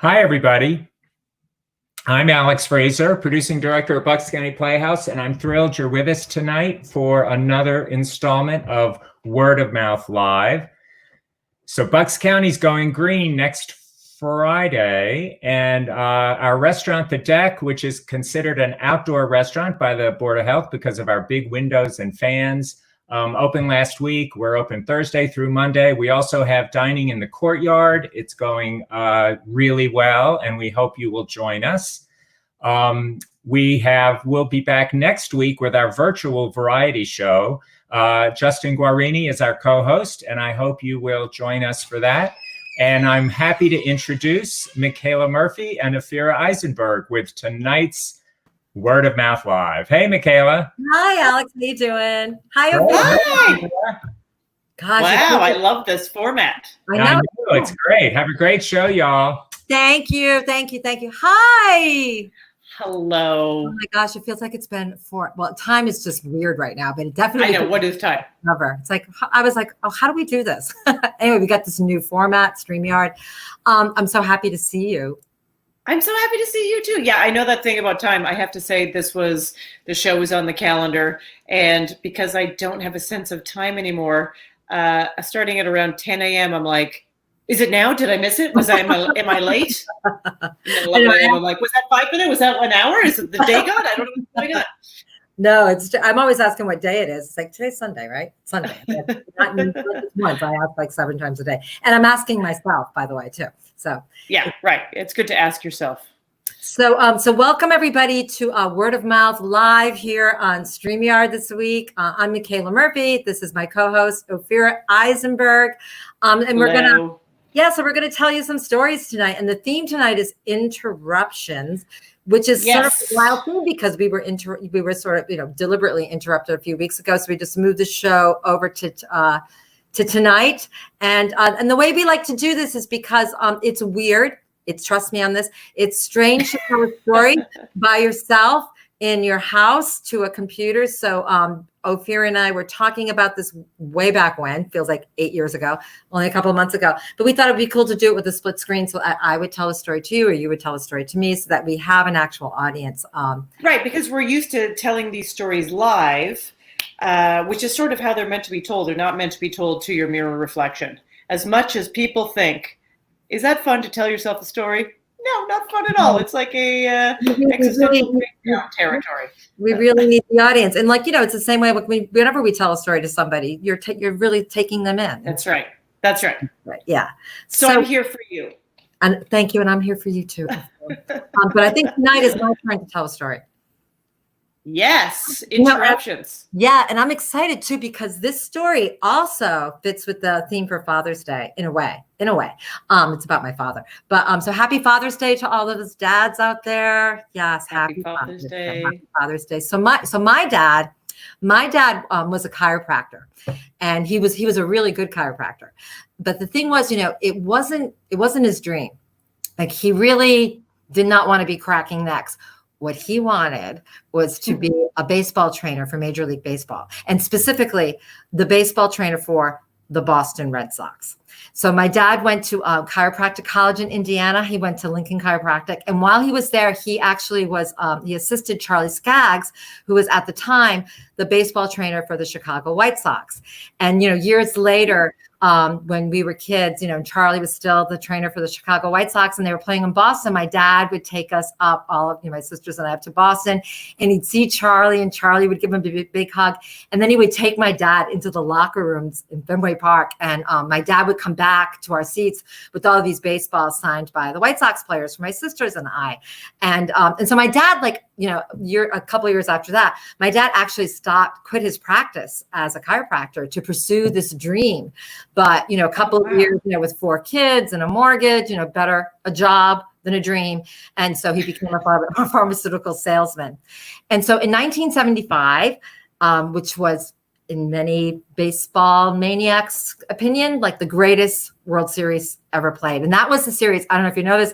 Hi, everybody. I'm Alex Fraser, producing director at Bucks County Playhouse, and I'm thrilled you're with us tonight for another installment of Word of Mouth Live. So Bucks County's going green next Friday, and our restaurant, The Deck, which is considered an outdoor restaurant by the Board of Health because of our big windows and fans, opened last week. We're open Thursday through Monday. We also have dining in the courtyard. It's going really well, and we hope you will join us. We'll be back next week with our virtual variety show. Justin Guarini is our co-host, and I hope you will join us for that. And I'm happy to introduce Michaela Murphy and Ophira Eisenberg with tonight's Word of Mouth Live. Hey, Michaela. Hi, Alex. How you doing? Hi, Hi. Gosh, wow, I love this format. I know. It's great. Have a great show, y'all. Thank you. Hi. Hello. Oh my gosh, it feels like it's been time is just weird right now, but it definitely. I know. What is time? Never. It's like, I was like, oh, how do we do this? Anyway, we got this new format, StreamYard. I'm so happy to see you. I'm so happy to see you too. Yeah, I know that thing about time. I have to say the show was on the calendar, and because I don't have a sense of time anymore, starting at around 10 a.m., I'm like, is it now? Did I miss it? Am I late? 11 a.m., I'm like, was that 5 minutes? Was that 1 hour? Is it the day gone? I don't know what's going on. No, I'm always asking what day it is. It's like, today's Sunday, right? Sunday. Not once. I ask like 7 times a day. And I'm asking myself, by the way, too. So yeah, right. It's good to ask yourself. So welcome everybody to Word of Mouth Live here on StreamYard this week. I'm Michaela Murphy. This is my co-host, Ophira Eisenberg. And we're going to tell you some stories tonight. And the theme tonight is interruptions, which is sort of a wild thing because we were sort of, deliberately interrupted a few weeks ago. So we just moved the show over to tonight. And the way we like to do this is because it's weird. Trust me on this. It's strange to tell a story by yourself in your house to a computer. So Ophira and I were talking about this way back when, feels like 8 years ago, only a couple of months ago. But we thought it'd be cool to do it with a split screen. So I would tell a story to you or you would tell a story to me so that we have an actual audience. Right, because we're used to telling these stories live, which is sort of how they're meant to be told. They're not meant to be told to your mirror reflection. As much as people think, is that fun to tell yourself a story? No, not fun at all. It's like a existential territory. We really need the audience. And it's the same way whenever we tell a story to somebody, you're really taking them in. That's right. Yeah. So I'm here for you. And thank you. And I'm here for you too. But I think tonight is my turn to tell a story. Yes, interruptions. And I'm excited too because this story also fits with the theme for Father's Day in a way. It's about my father. But so happy Father's Day to all of us dads out there. Yes, happy Father's Day. Happy Father's Day. So my dad was a chiropractor, and he was a really good chiropractor. But the thing was, it wasn't his dream. Like he really did not want to be cracking necks. What he wanted was to be a baseball trainer for Major League Baseball, and specifically the baseball trainer for the Boston Red Sox. So my dad went to chiropractic college in Indiana. He went to Lincoln Chiropractic. And while he was there, he actually he assisted Charlie Skaggs, who was at the time the baseball trainer for the Chicago White Sox. And, years later, when we were kids, Charlie was still the trainer for the Chicago White Sox and they were playing in Boston. My dad would take us up, all of my sisters and I, up to Boston, and he'd see Charlie and Charlie would give him a big hug. And then he would take my dad into the locker rooms in Fenway Park. And my dad would come back to our seats with all of these baseballs signed by the White Sox players for my sisters and I. And so my dad, a couple of years after that, my dad actually quit his practice as a chiropractor to pursue this dream. But, a couple of years, with 4 kids and a mortgage, better a job than a dream. And so he became a pharmaceutical salesman. And so in 1975, which was in many baseball maniacs' opinion, like the greatest World Series ever played. And that was the series, I don't know if you know this,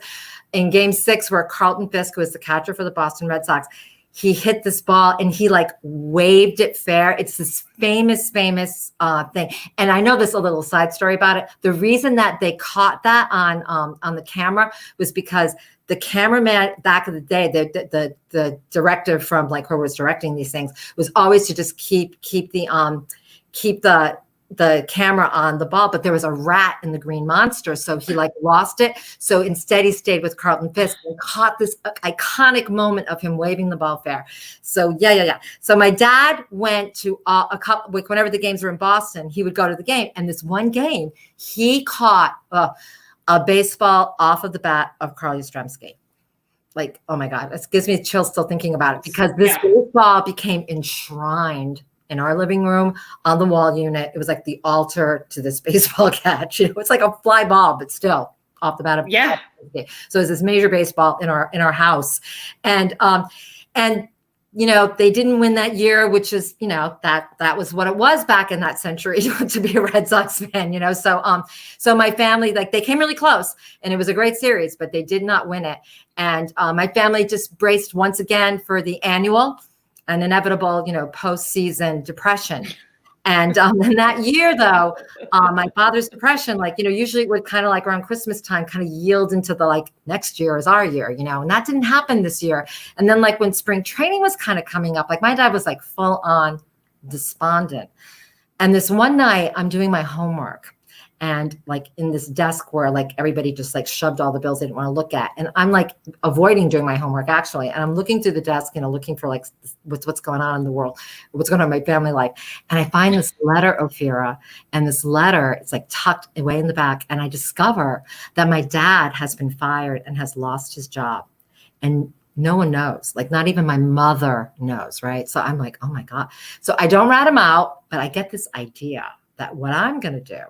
in Game 6 where Carlton Fisk, who was the catcher for the Boston Red Sox, he hit this ball and he like waved it fair. It's this famous thing. And I know there's a little side story about it. The reason that they caught that on the camera was because the cameraman back in the day, the director from like who was directing these things was always to just keep the camera on the ball, but there was a rat in the Green Monster, so he like lost it. So instead, he stayed with Carlton Fisk and caught this iconic moment of him waving the ball fair. So yeah. So my dad went to a couple, like whenever the games were in Boston, he would go to the game. And this one game, he caught a baseball off of the bat of Carl Yastrzemski. Like, oh my God, it gives me chills still thinking about it, because this baseball became enshrined in our living room on the wall unit. It was like the altar to this baseball catch. It's like a fly ball, but still off the bat of So it's this major baseball in our house, and they didn't win that year, which is that was what it was back in that century to be a Red Sox fan. So my family, like, they came really close, and it was a great series, but they did not win it. And my family just braced once again for the annual an inevitable, postseason depression. And in that year, though, my father's depression, usually it would kind of like around Christmas time kind of yield into the like next year is our year, and that didn't happen this year. And then like when spring training was kind of coming up, like my dad was like full on despondent. And this one night I'm doing my homework, and like in this desk where like everybody just like shoved all the bills they didn't want to look at. And I'm like avoiding doing my homework actually. And I'm looking through the desk, looking for like what's going on in the world, what's going on in my family life. And I find this letter, Ophira, and this letter, it's like tucked away in the back. And I discover that my dad has been fired and has lost his job. And no one knows, like not even my mother knows, right? So I'm like, oh my God. So I don't rat him out, but I get this idea that what I'm going to do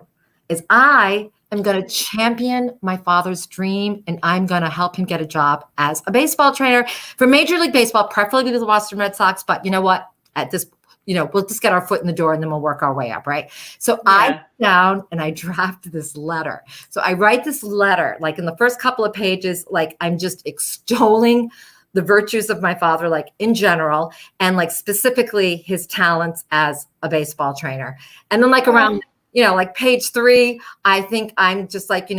is I am going to champion my father's dream, and I'm going to help him get a job as a baseball trainer for Major League Baseball, preferably with the Boston Red Sox. But you know what? At this, we'll just get our foot in the door and then we'll work our way up, right? So I sit down and I draft this letter. So I write this letter, like in the first couple of pages, like I'm just extolling the virtues of my father, like in general, and like specifically his talents as a baseball trainer. And then like around like page 3, I think I'm just like,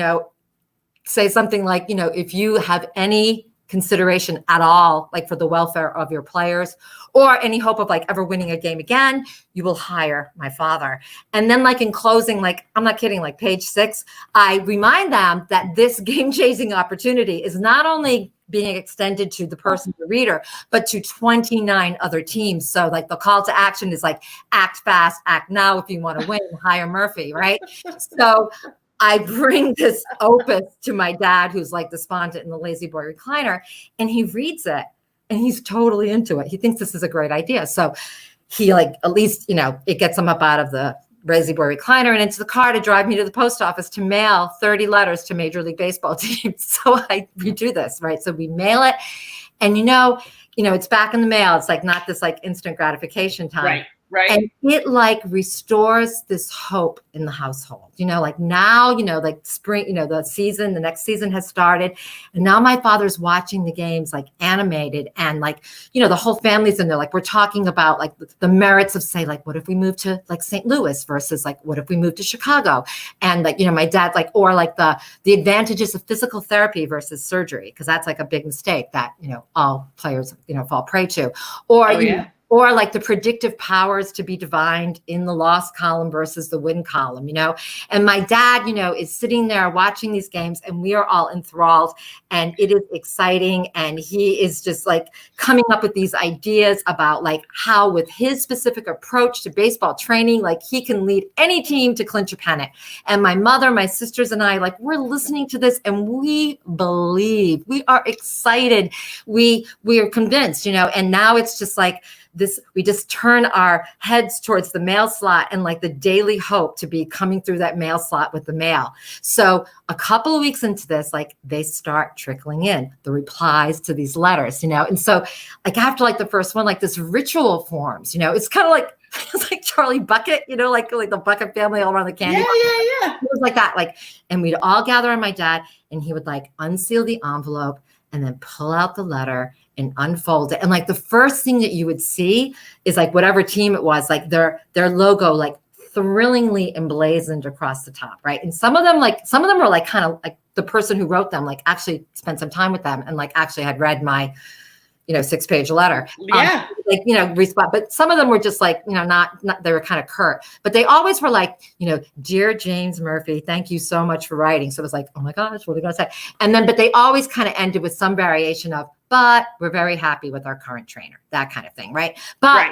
say something like, if you have any consideration at all, like for the welfare of your players or any hope of like ever winning a game again, you will hire my father. And then like in closing, like, I'm not kidding, like page 6, I remind them that this game-changing opportunity is not only being extended to the person, the reader, but to 29 other teams. So like the call to action is like, act fast, act now if you want to win, hire Murphy, right? So I bring this opus to my dad, who's like despondent in the lazy boy recliner, and he reads it and he's totally into it. He thinks this is a great idea. So he like, at least, it gets him up out of the lazy boy recliner and into the car to drive me to the post office to mail 30 letters to Major League Baseball teams. So we do this, right? So we mail it, and it's back in the mail. It's like not this like instant gratification time. Right. And it like restores this hope in the household, like now, like spring, the next season has started. And now my father's watching the games like animated, and like, the whole family's in there. Like we're talking about like the merits of, say, like, what if we move to like St. Louis versus like, what if we move to Chicago? And like, my dad, like, or like the advantages of physical therapy versus surgery. Cause that's like a big mistake that, all players, fall prey to. Or, or like the predictive powers to be divined in the loss column versus the win column, And my dad, is sitting there watching these games, and we are all enthralled, and it is exciting. And he is just like coming up with these ideas about like how with his specific approach to baseball training, like he can lead any team to clinch a pennant. And my mother, my sisters, and I, like, we're listening to this, and we believe, we are excited. We are convinced, and now it's just like, we just turn our heads towards the mail slot and like the daily hope to be coming through that mail slot with the mail. So a couple of weeks into this, like they start trickling in the replies to these letters, and so like after like the first one, like this ritual forms, it's kind of like, it's like Charlie Bucket, like the Bucket family all around the candy. Yeah. It was like that, like, and we'd all gather on my dad, and he would like unseal the envelope and then pull out the letter and unfold it. And like the first thing that you would see is like whatever team it was, like their logo, like thrillingly emblazoned across the top, right? And some of them were like kind of like the person who wrote them, like actually spent some time with them and like actually had read my, 6-page letter. Yeah. Respond. But some of them were just like, not, they were kind of curt, but they always were like, dear James Murphy, thank you so much for writing. So it was like, oh my gosh, what are they going to say? And then, but they always kind of ended with some variation of, but we're very happy with our current trainer, that kind of thing. Right. But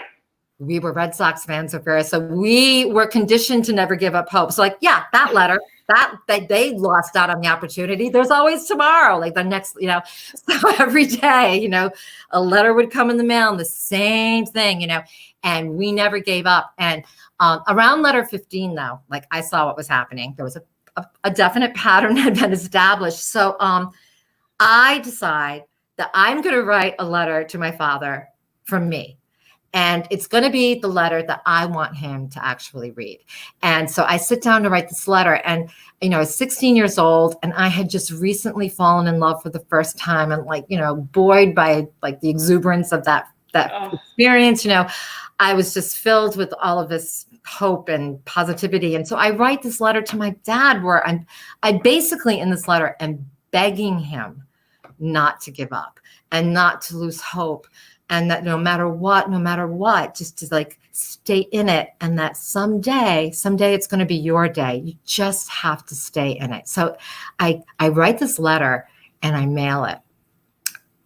we were Red Sox fans, Ophira, so we were conditioned to never give up hope. So like, yeah, that letter, that they lost out on the opportunity. There's always tomorrow, like the next, so every day, a letter would come in the mail and the same thing, and we never gave up. And around letter 15, though, like I saw what was happening. There was a definite pattern had been established. So I decide that I'm going to write a letter to my father from me. And it's going to be the letter that I want him to actually read. And so I sit down to write this letter. And, I was 16 years old and I had just recently fallen in love for the first time and like, buoyed by like the exuberance of that experience. I was just filled with all of this hope and positivity. And so I write this letter to my dad where I basically in this letter am begging him not to give up and not to lose hope. And that no matter what, just to like stay in it. And that someday it's going to be your day. You just have to stay in it. So I write this letter and I mail it.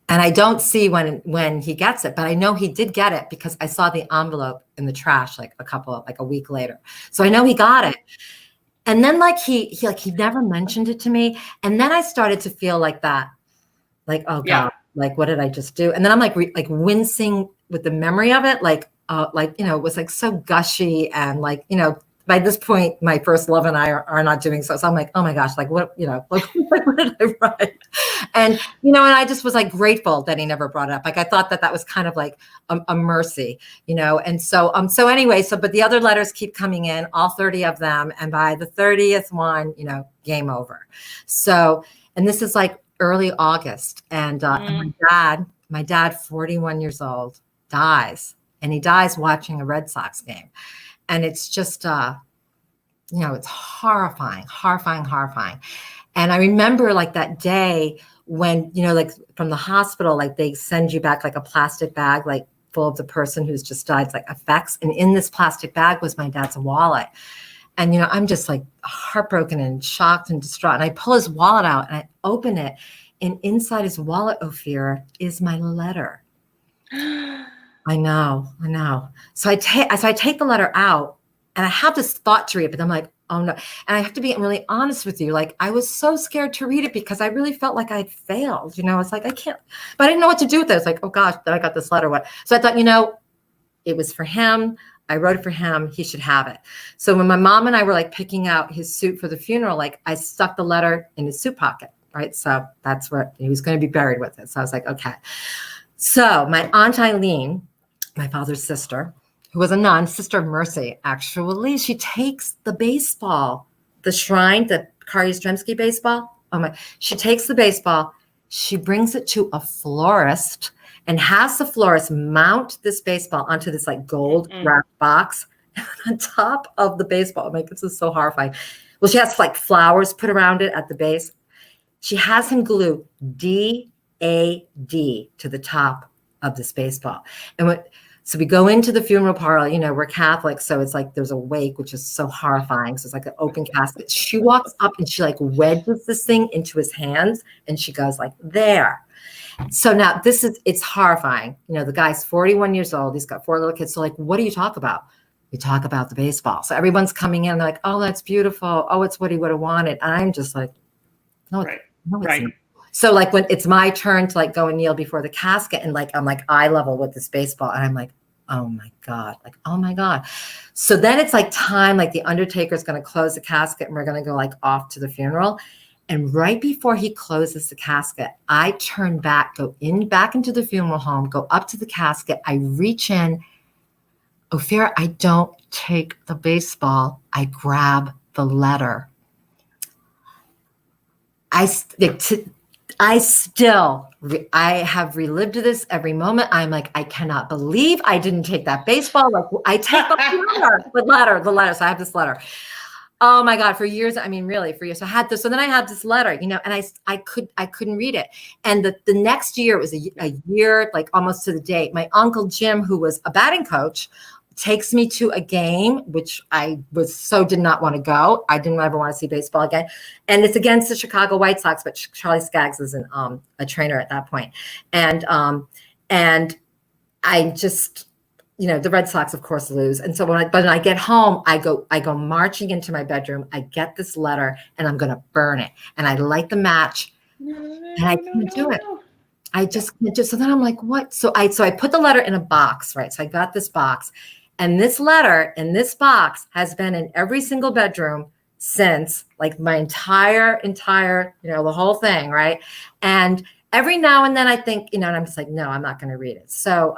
And I don't see when he gets it, but I know he did get it because I saw the envelope in the trash like a week later. So I know he got it. And then like he never mentioned it to me. And then I started to feel like that, like, oh God. Yeah. Like, what did I just do? And then I'm like wincing with the memory of it. Like, it was like so gushy. And like, by this point, my first love and I are not doing so. So I'm like, oh my gosh, like what, like what did I write? And, and I just was like grateful that he never brought it up. Like, I thought that was kind of like a mercy, and so anyway, but the other letters keep coming in, all 30 of them. And by the 30th one, game over. So, and this is like early August, and my dad, 41 years old, dies, and he dies watching a Red Sox game, and it's just, it's horrifying. And I remember like that day when, like from the hospital, like they send you back like a plastic bag, like full of the person who's just died, like effects, and in this plastic bag was my dad's wallet. And, I'm just like heartbroken and shocked and distraught. And I pull his wallet out and I open it. And inside his wallet, Ophira, is my letter. I know. So I take the letter out and I have this thought to read it, but I'm like, oh no. And I have to be really honest with you. Like I was so scared to read it because I really felt like I'd failed. It's like, I can't, but I didn't know what to do with it. It's like, oh gosh, then I got this letter. What? So I thought, it was for him. I wrote it for him. He should have it. So when my mom and I were like picking out his suit for the funeral, like I stuck the letter in his suit pocket, right? So that's where he was going to be buried with it. So I was like, okay. So my Aunt Eileen, my father's sister, who was a nun, Sister of Mercy, actually, she takes the baseball, the shrine, the Kari Yastrzemski baseball. She takes the baseball, she brings it to a florist and has the florist mount this baseball onto this like gold wrapped box on top of the baseball. I'm like, this is so horrifying. Well, she has like flowers put around it at the base. She has him glue D-A-D to the top of this baseball. And so we go into the funeral parlor, we're Catholic. So it's like, there's a wake, which is so horrifying. So it's like an open casket. She walks up and she like wedges this thing into his hands. And she goes like, there. So now it's horrifying. The guy's 41 years old. He's got 4 little kids. So like, what do you talk about? We talk about the baseball. So everyone's coming in and they're like, oh, that's beautiful. Oh, it's what he would have wanted. And I'm just like, no, right. No, it's right. not. So like when it's my turn to like go and kneel before the casket and like, I'm like eye level with this baseball and I'm like, oh my God, like, oh my God. So then it's like time, like the undertaker's going to close the casket and we're going to go like off to the funeral. And right before he closes the casket, I turn back, back into the funeral home, go up to the casket. I reach in. Ophira, I don't take the baseball. I grab the letter. I I have relived this every moment. I'm like, I cannot believe I didn't take that baseball. Like, I take the letter. So I have this letter. Oh my God, for years. I mean, really for years. So I had this. So then I had this letter, and I couldn't read it. And the next year, it was a year, like almost to the date. My uncle Jim, who was a batting coach, takes me to a game, which I did not want to go. I didn't ever want to see baseball again. And it's against the Chicago White Sox, but Charlie Skaggs was a trainer at that point. And I just, the Red Sox, of course, lose. And so when I get home, I go marching into my bedroom. I get this letter and I'm going to burn it. And I light the match and I can't do it. I just can't do it. So then I'm like, what? So I put the letter in a box, right? So I got this box. And this letter in this box has been in every single bedroom since, like, my entire, the whole thing, right? And every now and then I think, and I'm just like, no, I'm not going to read it. So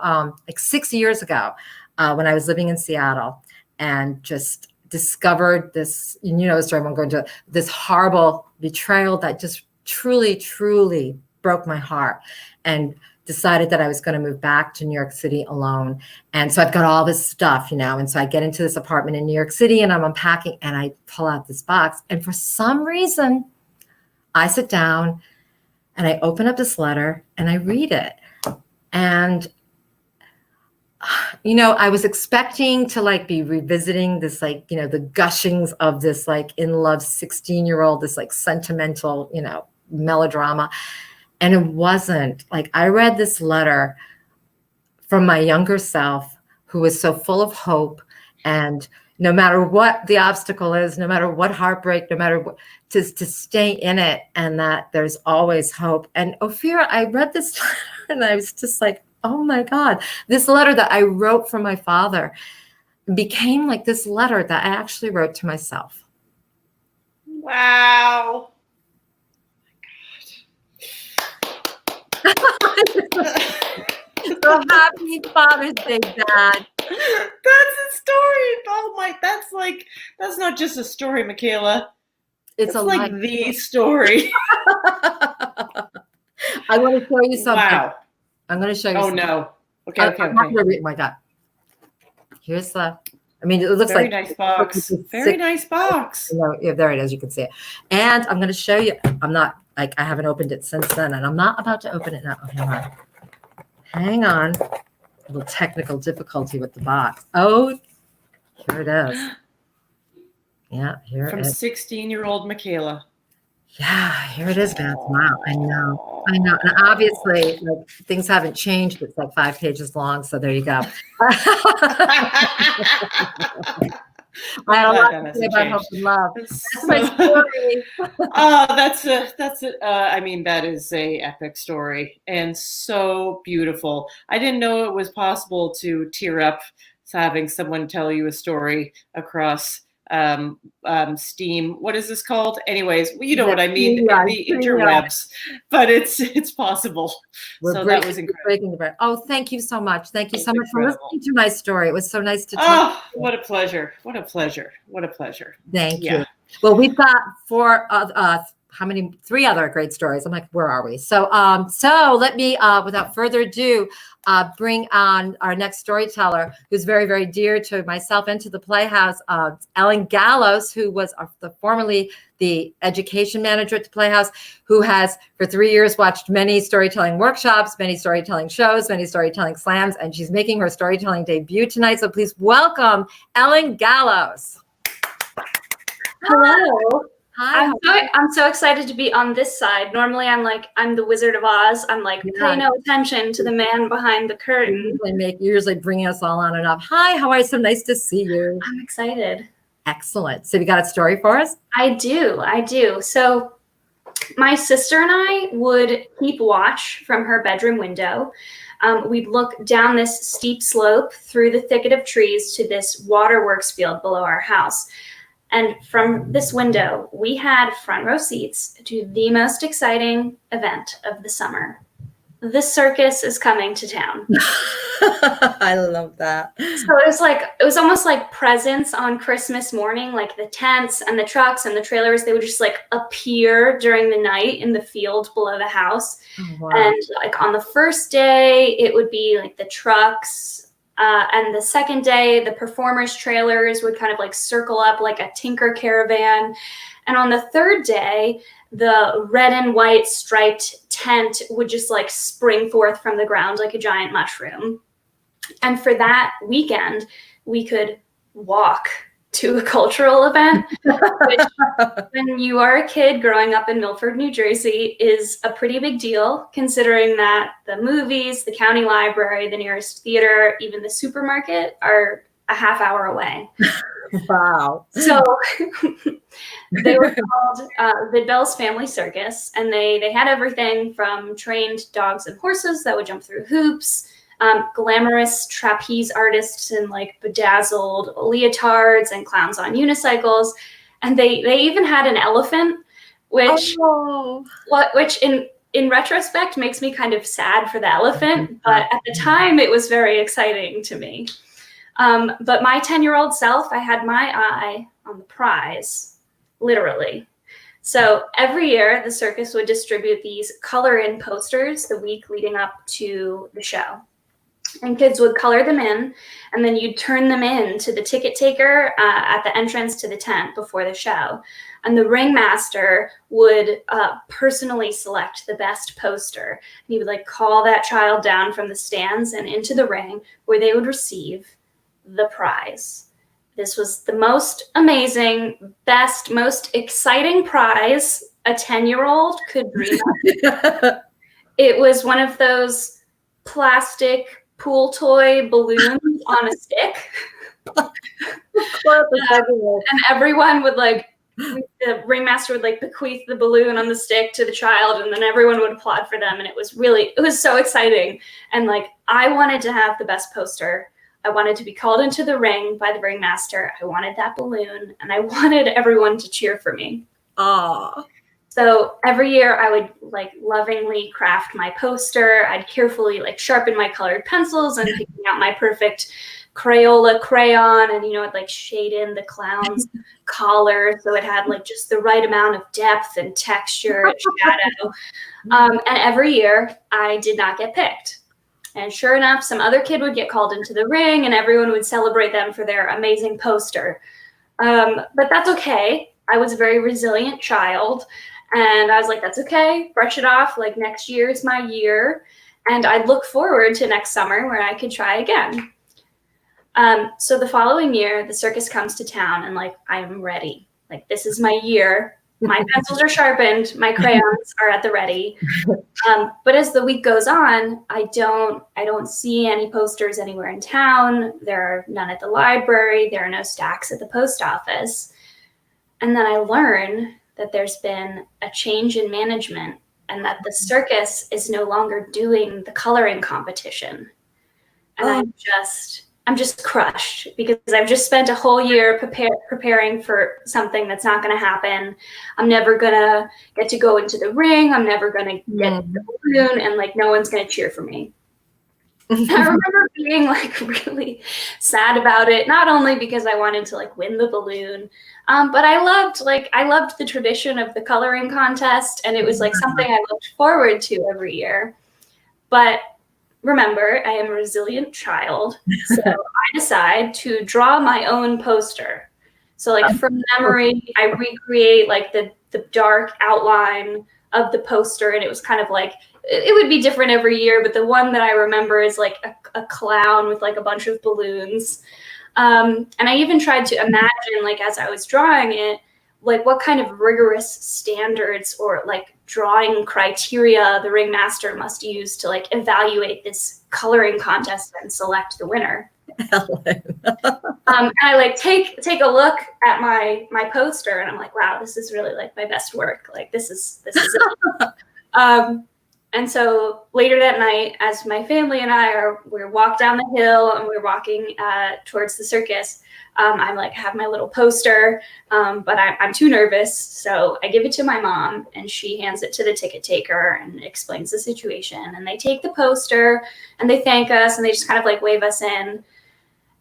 like 6 years ago, when I was living in Seattle and just discovered this, the story, I won't go into it, this horrible betrayal that just truly, truly broke my heart, and decided that I was going to move back to New York City alone. And so I've got all this stuff, and so I get into this apartment in New York City and I'm unpacking and I pull out this box. And for some reason, I sit down and I open up this letter and I read it. And, I was expecting to be revisiting this, the gushings of this in love 16-year-old, this sentimental, melodrama. And it wasn't. I read this letter from my younger self, who was so full of hope. And no matter what the obstacle is, no matter what heartbreak, no matter what, to stay in it, and that there's always hope. And Ophira, I read this letter and I was just like, oh my God, this letter that I wrote from my father became like this letter that I actually wrote to myself. Wow. So happy Father's Day, Dad. That's a story. Oh my, that's not just a story, Michaela. It's like the story. I want to show you something. Wow. I'm going to show you something. No. Okay. Oh my God. Here's it looks Very like nice box. Very nice box. Yeah, there it is. You can see it. And I'm going to show you. I'm not I haven't opened it since then, and I'm not about to open it now. Oh, hang on. A little technical difficulty with the box. Oh, here it is. Yeah, here From it is. 16-year-old Michaela. Yeah, here it is, Beth. Wow, I know. And obviously, things haven't changed. It's 5 pages long, so there you go. I had a lot to say about hope and love. That's my story. That is a epic story and so beautiful. I didn't know it was possible to tear up having someone tell you a story across Steam. What is this called? Anyways, you know what I mean, the interwebs, but it's possible. That was incredible. Oh, thank you so much. Thank you so much for listening to my story. It was so nice to talk. Oh, what a pleasure. What a pleasure. Thank you. Well, we've got 3 other great stories. I'm like, where are we? So let me, without further ado, bring on our next storyteller, who's very, very dear to myself and to the Playhouse, Ellen Gallos, who was formerly the education manager at the Playhouse, who has for 3 years watched many storytelling workshops, many storytelling shows, many storytelling slams, and she's making her storytelling debut tonight. So please welcome Ellen Gallos. Hello. Hi. I'm so excited to be on this side. Normally I'm the Wizard of Oz. I'm pay no attention to the man behind the curtain. You're usually bringing us all on and off. Hi, how are you? So nice to see you. I'm excited. Excellent. So you got a story for us? I do. So my sister and I would keep watch from her bedroom window. We'd look down this steep slope through the thicket of trees to this waterworks field below our house. And from this window, we had front row seats to the most exciting event of the summer, the circus is coming to town. I love that. So it was almost like presents on Christmas morning, like the tents and the trucks and the trailers, they would just like appear during the night in the field below the house. Oh, wow. And like on the first day, it would be like the trucks. And the second day, the performers' trailers would kind of like circle up like a Tinker caravan. And on the third day, the red and white striped tent would just like spring forth from the ground like a giant mushroom. And for that weekend, we could walk to a cultural event, which when you are a kid growing up in Milford, New Jersey, is a pretty big deal, considering that the movies, the county library, the nearest theater, even the supermarket are a half hour away. Wow. So they were called the Bell's Family Circus, and they had everything from trained dogs and horses that would jump through hoops, glamorous trapeze artists in like bedazzled leotards and clowns on unicycles, and they even had an elephant, which in retrospect makes me kind of sad for the elephant, but at the time it was very exciting to me. But my 10-year-old self, I had my eye on the prize, literally. So every year, the circus would distribute these color-in posters the week leading up to the show. And kids would color them in, and then you'd turn them in to the ticket taker at the entrance to the tent before the show. And the ringmaster would personally select the best poster. And he would like call that child down from the stands and into the ring where they would receive the prize. This was the most amazing, best, most exciting prize a 10-year-old could dream of. It was one of those plastic pool toy balloons on a stick. And everyone would like, the ringmaster would like bequeath the balloon on the stick to the child, and then everyone would applaud for them. And it was so exciting. And like, I wanted to have the best poster. I wanted to be called into the ring by the ringmaster. I wanted that balloon, and I wanted everyone to cheer for me. Aww. So every year I would like lovingly craft my poster. I'd carefully like sharpen my colored pencils and picking out my perfect Crayola crayon, and I'd like shade in the clown's collar so it had like just the right amount of depth and texture and shadow. And every year I did not get picked. And sure enough, some other kid would get called into the ring, and everyone would celebrate them for their amazing poster. But that's okay. I was a very resilient child, and I was like, that's okay. Brush it off. Like, next year is my year. And I'd look forward to next summer where I could try again. So the following year, the circus comes to town, and like, I'm ready. Like, this is my year. My pencils are sharpened. My crayons are at the ready. But as the week goes on, I don't see any posters anywhere in town. There are none at the library. There are no stacks at the post office. And then I learn that there's been a change in management, and that the circus is no longer doing the coloring competition. And I'm just crushed, because I've just spent a whole year preparing for something that's not going to happen. I'm never going to get to go into the ring. I'm never going to get the balloon, and like, no one's going to cheer for me. I remember being like really sad about it, not only because I wanted to like win the balloon, but I loved the tradition of the coloring contest, and it was like something I looked forward to every year. But remember, I am a resilient child, so I decide to draw my own poster. So like, from memory, I recreate like the dark outline of the poster, and it was kind of like, it would be different every year, but the one that I remember is like a clown with like a bunch of balloons. And I even tried to imagine, like, as I was drawing it, like what kind of rigorous standards or like drawing criteria the ringmaster must use to like evaluate this coloring contest and select the winner. And I like take a look at my poster, and I'm like, wow, this is really like my best work. Like, this is it. And so later that night, as my family and we're walk down the hill and we're walking towards the circus, I'm like, have my little poster, but I'm too nervous. So I give it to my mom and she hands it to the ticket taker and explains the situation. And they take the poster and they thank us and they just kind of like wave us in.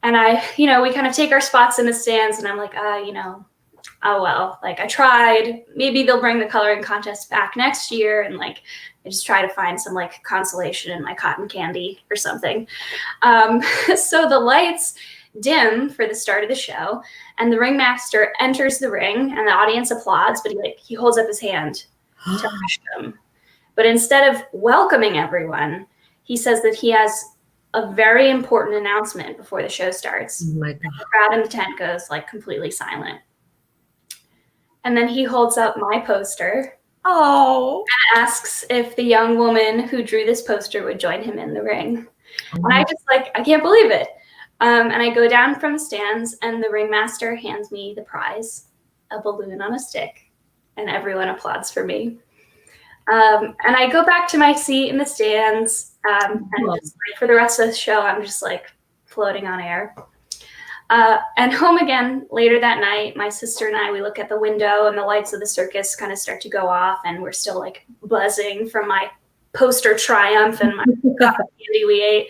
And we kind of take our spots in the stands and I'm like, oh well, like I tried. Maybe they'll bring the coloring contest back next year, and like I just try to find some like consolation in my cotton candy or something. So the lights dim for the start of the show, and the ringmaster enters the ring, and the audience applauds, but he holds up his hand to hush them. But instead of welcoming everyone, he says that he has a very important announcement before the show starts. Oh my God. The crowd in the tent goes like completely silent. And then he holds up my poster Oh. and asks if the young woman who drew this poster would join him in the ring. And I just I can't believe it. And I go down from the stands and the ringmaster hands me the prize, a balloon on a stick, and everyone applauds for me. And I go back to my seat in the stands, and just, for the rest of the show, I'm just like floating on air. And home again later that night, my sister and I, we look at the window and the lights of the circus kind of start to go off, and we're still like buzzing from my poster triumph and my cotton candy we ate.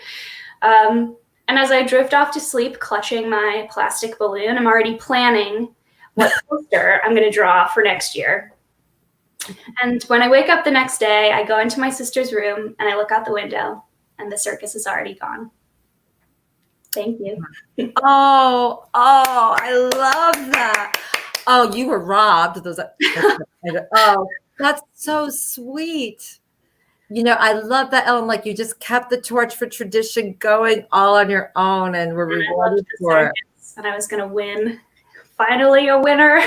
And as I drift off to sleep, clutching my plastic balloon, I'm already planning what poster I'm going to draw for next year. And when I wake up the next day, I go into my sister's room and I look out the window, and the circus is already gone. Thank you. Oh, I love that. Oh, you were robbed. Oh, that's so sweet. I love that, Ellen. Like, you just kept the torch for tradition going all on your own, and were rewarded for it. And I was going to win. Finally, a winner.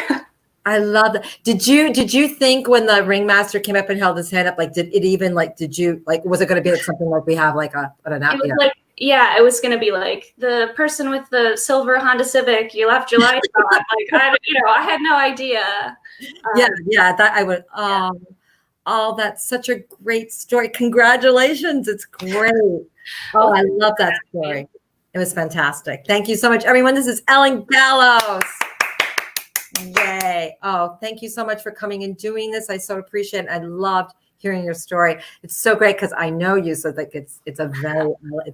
I love that. Did you think when the ringmaster came up and held his hand up, like, did it even did you was it going to be like something like we have like an it was it was going to be like the person with the silver Honda Civic, you left your lights on. I had no idea. That I would. Oh, that's such a great story. Congratulations. It's great. Oh, I love that story. It was fantastic. Thank you so much, everyone. This is Ellen Gallos. Yay. Oh, thank you so much for coming and doing this. I so appreciate it. I loved hearing your story. It's so great because I know you, so like it's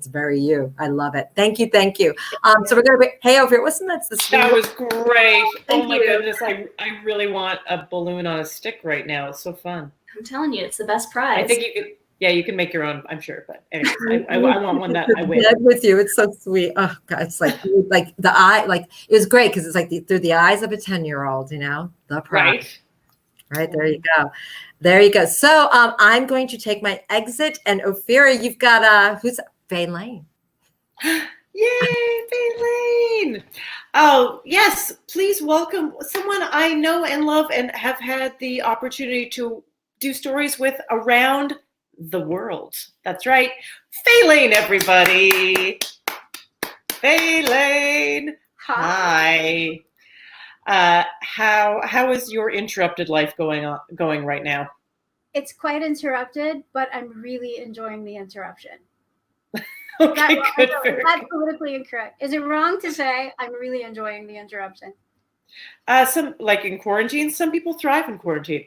very you. I love it. Thank you. So we're gonna be Ophira, wasn't that the sweet? That was great. Thank oh my you. goodness, I really want a balloon on a stick right now. It's so fun. I'm telling you, it's the best prize. I think you can make your own, I'm sure. But anyway, I want one that I win. With you. It's so sweet. Oh God, it's like the eye, like it was great because it's like through the eyes of a 10-year-old, the prize. Right. There you go. So I'm going to take my exit, and Ophira, you've got who's Faye Lane. Yay, Faye Lane. Oh, yes. Please welcome someone I know and love and have had the opportunity to do stories with around the world. That's right. Faye Lane, everybody. Faye Lane. Hi. How is your interrupted life going right now? It's quite interrupted, but I'm really enjoying the interruption. Okay, good. That's politically incorrect. Is it wrong to say I'm really enjoying the interruption? Some like in quarantine, some people thrive in quarantine.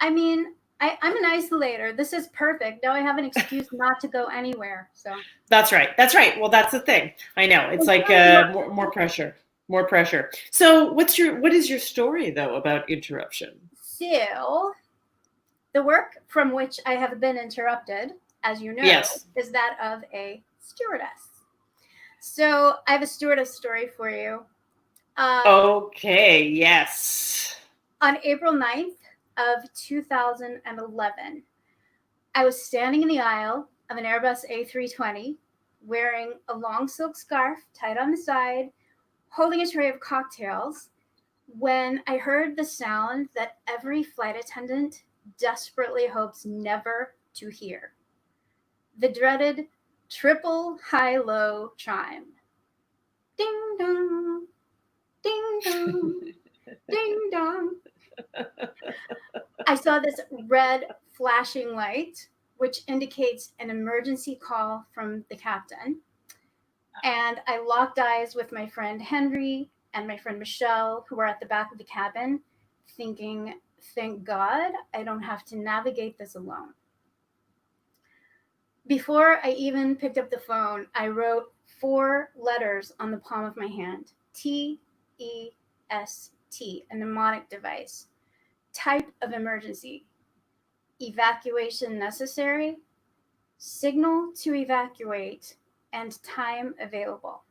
I mean, I'm an isolator. This is perfect. Now I have an excuse not to go anywhere. So that's right. Well, that's the thing. I know it's like more pressure. More pressure. So what is your story though about interruption? So the work from which I have been interrupted, as you know, yes, is that of a stewardess. So I have a stewardess story for you. Okay, yes. On April 9th of 2011, I was standing in the aisle of an Airbus A320 wearing a long silk scarf tied on the side, holding a tray of cocktails, when I heard the sound that every flight attendant desperately hopes never to hear. The dreaded triple high-low chime. Ding dong, ding dong, ding dong. I saw this red flashing light which indicates an emergency call from the captain. And I locked eyes with my friend Henry and my friend Michelle, who were at the back of the cabin, thinking, thank God I don't have to navigate this alone. Before I even picked up the phone, I wrote 4 letters on the palm of my hand. TEST, a mnemonic device. Type of emergency. Evacuation necessary. Signal to evacuate. And time available.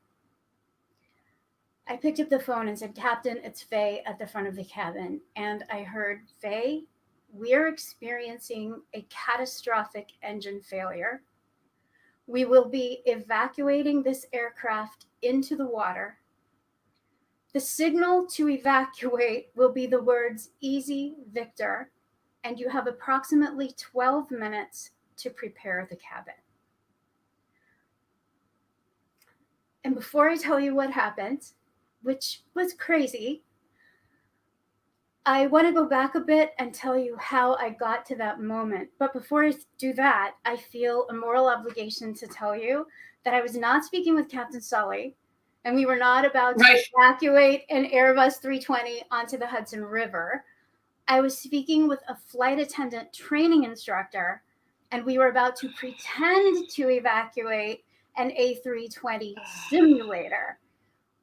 I picked up the phone and said, Captain, it's Faye at the front of the cabin. And I heard, Faye, we're experiencing a catastrophic engine failure. We will be evacuating this aircraft into the water. The signal to evacuate will be the words Easy Victor, and you have approximately 12 minutes to prepare the cabin. And before I tell you what happened, which was crazy, I want to go back a bit and tell you how I got to that moment. But before I do that, I feel a moral obligation to tell you that I was not speaking with Captain Sully, and we were not about to evacuate an Airbus 320 onto the Hudson River. I was speaking with a flight attendant training instructor, and we were about to pretend to evacuate an A320 simulator,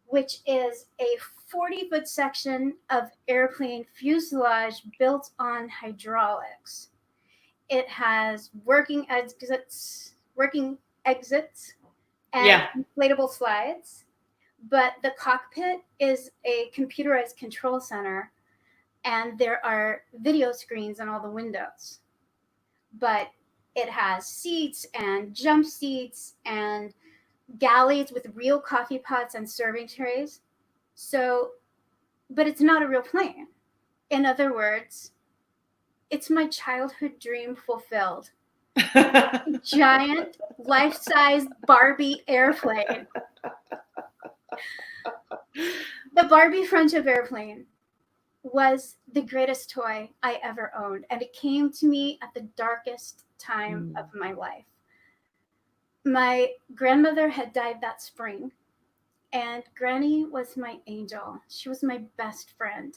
which is a 40-foot section of airplane fuselage built on hydraulics. It has working exits and inflatable slides, but the cockpit is a computerized control center, and there are video screens on all the windows. But it has seats and jump seats and galleys with real coffee pots and serving trays. So, but it's not a real plane. In other words, it's my childhood dream fulfilled. Giant, life-size Barbie airplane. The Barbie friendship airplane was the greatest toy I ever owned, and it came to me at the darkest time of my life. My grandmother had died that spring, and Granny was my angel. She was my best friend,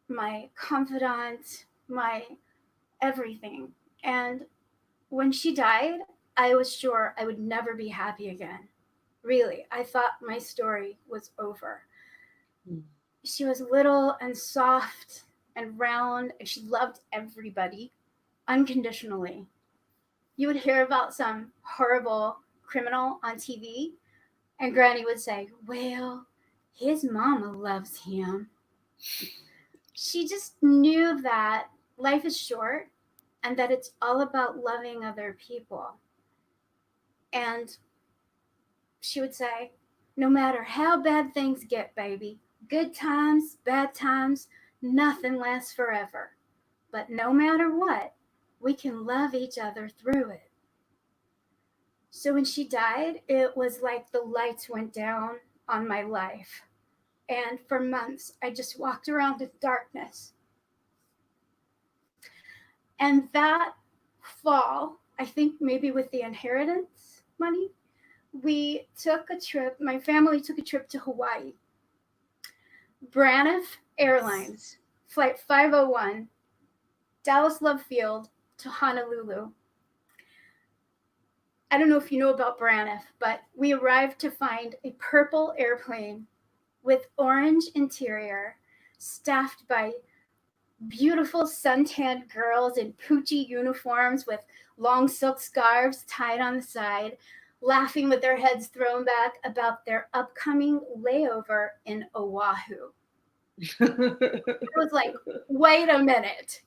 my confidant, my everything. And when she died, I was sure I would never be happy again. Really, I thought my story was over. She was little and soft and round, and she loved everybody unconditionally. You would hear about some horrible criminal on TV, and Granny would say, well, his mama loves him. She just knew that life is short and that it's all about loving other people. And she would say, no matter how bad things get, baby, good times, bad times, nothing lasts forever. But no matter what, we can love each other through it. So when she died, it was like the lights went down on my life. And for months, I just walked around in darkness. And that fall, I think maybe with the inheritance money, we took a trip, my family took a trip to Hawaii. Braniff Airlines, Flight 501, Dallas Love Field to Honolulu. I don't know if you know about Braniff, but we arrived to find a purple airplane with orange interior, staffed by beautiful suntanned girls in Poochie uniforms with long silk scarves tied on the side, laughing with their heads thrown back about their upcoming layover in Oahu. It was like, wait a minute.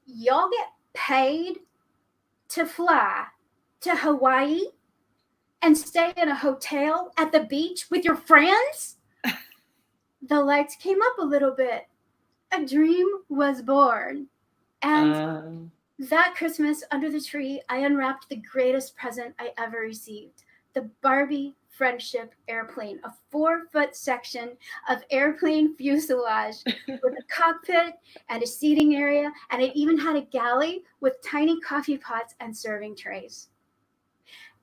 Y'all get paid to fly to Hawaii and stay in a hotel at the beach with your friends? The lights came up a little bit. A dream was born. And that Christmas under the tree, I unwrapped the greatest present I ever received. The Barbie friendship airplane, a 4-foot section of airplane fuselage with a cockpit and a seating area, and it even had a galley with tiny coffee pots and serving trays.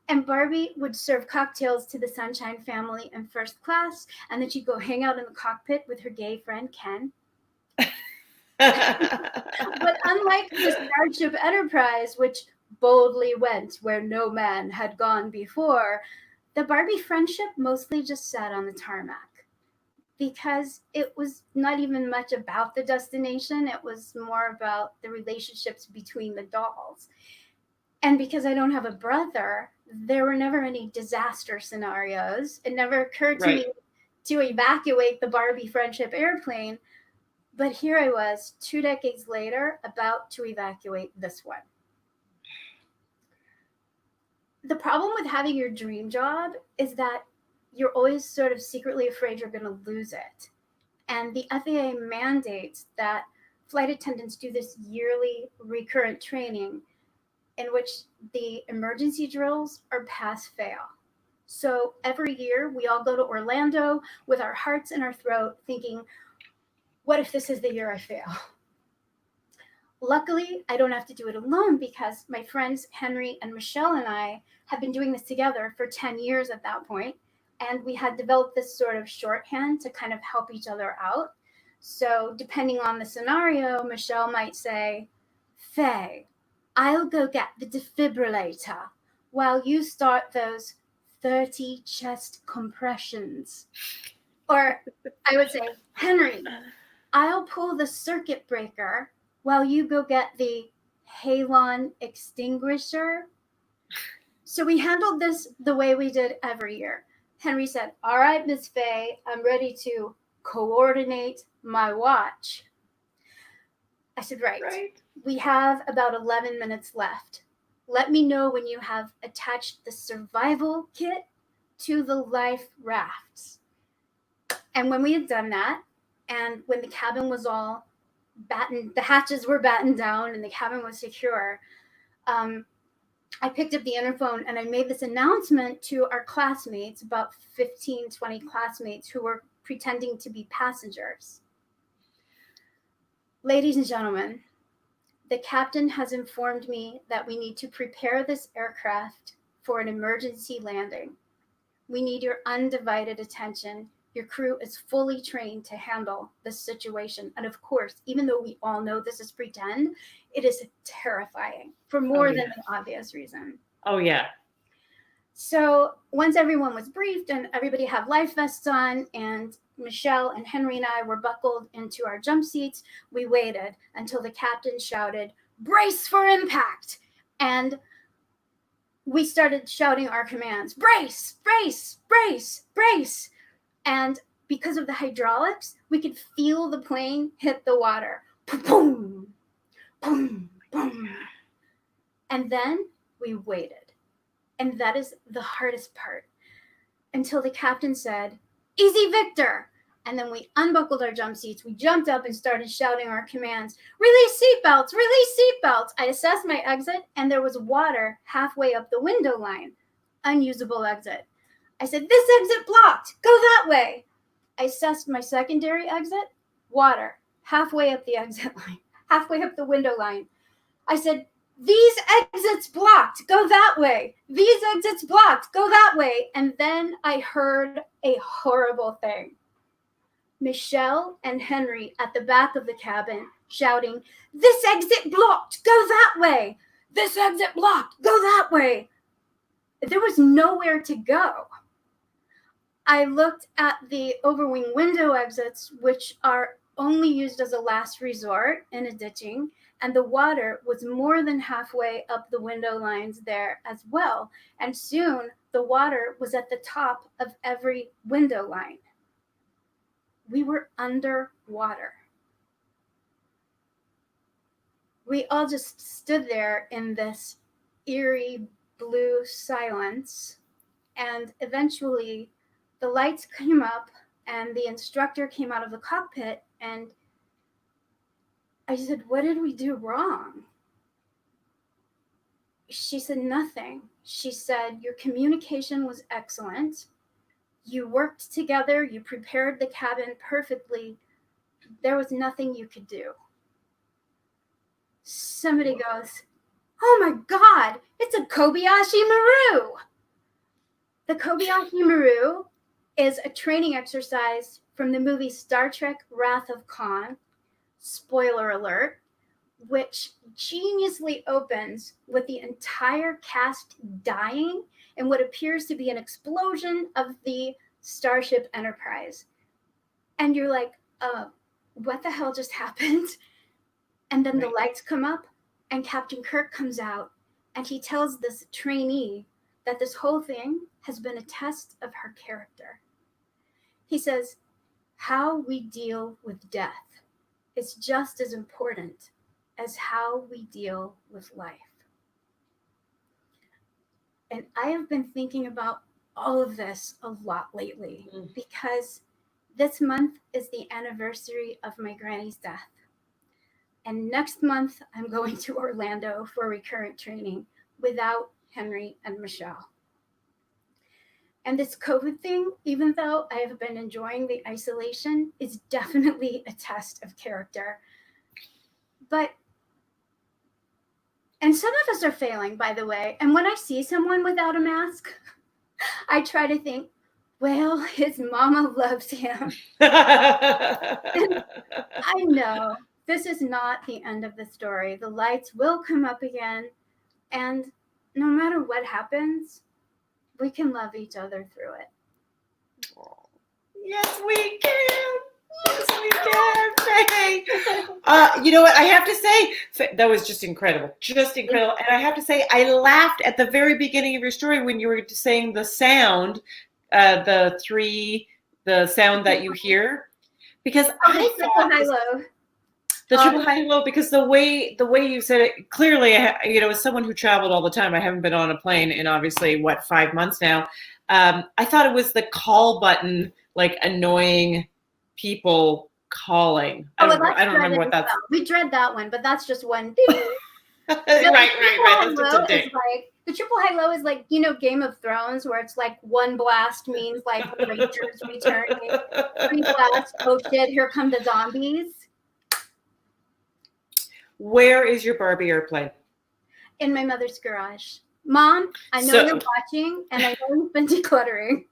And Barbie would serve cocktails to the Sunshine family in first class, and then she'd go hang out in the cockpit with her gay friend Ken. But unlike the Starship Enterprise, which boldly went where no man had gone before, the Barbie friendship mostly just sat on the tarmac, because it was not even much about the destination. It was more about the relationships between the dolls. And because I don't have a brother, there were never any disaster scenarios. It never occurred to me to evacuate the Barbie friendship airplane. But here I was, 2 decades later, about to evacuate this one. The problem with having your dream job is that you're always sort of secretly afraid you're going to lose it. And the FAA mandates that flight attendants do this yearly recurrent training in which the emergency drills are pass-fail. So every year we all go to Orlando with our hearts in our throat thinking, what if this is the year I fail? Luckily, I don't have to do it alone because my friends Henry and Michelle and I have been doing this together for 10 years at that point, and we had developed this sort of shorthand to kind of help each other out. So depending on the scenario, Michelle might say, Faye, I'll go get the defibrillator while you start those 30 chest compressions. Or I would say, Henry, I'll pull the circuit breaker while you go get the halon extinguisher. So we handled this the way we did every year. Henry said, all right, Miss Faye, I'm ready to coordinate my watch. I said, right. We have about 11 minutes left. Let me know when you have attached the survival kit to the life rafts. And when we had done that, and when the cabin was all the hatches were battened down and the cabin was secure, I picked up the interphone and I made this announcement to our classmates, about 15, 20 classmates who were pretending to be passengers. Ladies and gentlemen, the captain has informed me that we need to prepare this aircraft for an emergency landing. We need your undivided attention. Your crew is fully trained to handle this situation. And of course, even though we all know this is pretend, it is terrifying for more than an obvious reason. Oh, yeah. So once everyone was briefed and everybody had life vests on and Michelle and Henry and I were buckled into our jump seats, we waited until the captain shouted, brace for impact. And we started shouting our commands, brace, brace, brace, brace. And because of the hydraulics, we could feel the plane hit the water. Boom, boom, boom. And then we waited. And that is the hardest part. Until the captain said, easy, Victor. And then we unbuckled our jump seats. We jumped up and started shouting our commands. Release seatbelts, release seatbelts. I assessed my exit and there was water halfway up the window line. Unusable exit. I said, this exit blocked. Go that way. I assessed my secondary exit. Water halfway up the exit line, halfway up the window line. I said, these exits blocked. Go that way. These exits blocked. Go that way. And then I heard a horrible thing. Michelle and Henry at the back of the cabin shouting, this exit blocked. Go that way. This exit blocked. Go that way. There was nowhere to go. I looked at the overwing window exits, which are only used as a last resort in a ditching, and the water was more than halfway up the window lines there as well. And soon the water was at the top of every window line. We were underwater. We all just stood there in this eerie blue silence, and eventually the lights came up and the instructor came out of the cockpit, and I said, what did we do wrong? She said, nothing. She said, your communication was excellent. You worked together, you prepared the cabin perfectly. There was nothing you could do. Somebody goes, oh my God, it's a Kobayashi Maru. The Kobayashi Maru is a training exercise from the movie Star Trek Wrath of Khan, spoiler alert, which geniusly opens with the entire cast dying in what appears to be an explosion of the Starship Enterprise. And you're like, what the hell just happened? And then the lights come up and Captain Kirk comes out and he tells this trainee that this whole thing has been a test of her character. He says, how we deal with death is just as important as how we deal with life. And I have been thinking about all of this a lot lately because this month is the anniversary of my granny's death. And next month, I'm going to Orlando for recurrent training without Henry and Michelle. And this COVID thing, even though I have been enjoying the isolation, is definitely a test of character. And some of us are failing, by the way. And when I see someone without a mask, I try to think, well, his mama loves him. I know this is not the end of the story. The lights will come up again. And no matter what happens, we can love each other through it. Yes, we can. Yes, we can. You know what? I have to say, that was just incredible. Just incredible. And I have to say, I laughed at the very beginning of your story when you were saying the sound, the sound that you hear. Because I thought the triple high low, because the way you said it, clearly, as someone who traveled all the time, I haven't been on a plane in obviously 5 months now. I thought it was the call button, like annoying people calling. I don't remember what that's. We dread that one, but that's just one. right. That's just a ding. The triple high low is like, Game of Thrones, where it's like one blast means like Rangers returning. 3 blasts, oh shit, here come the zombies. Where is your Barbie airplane? In my mother's garage. Mom, I know you're watching, and I know you've been decluttering.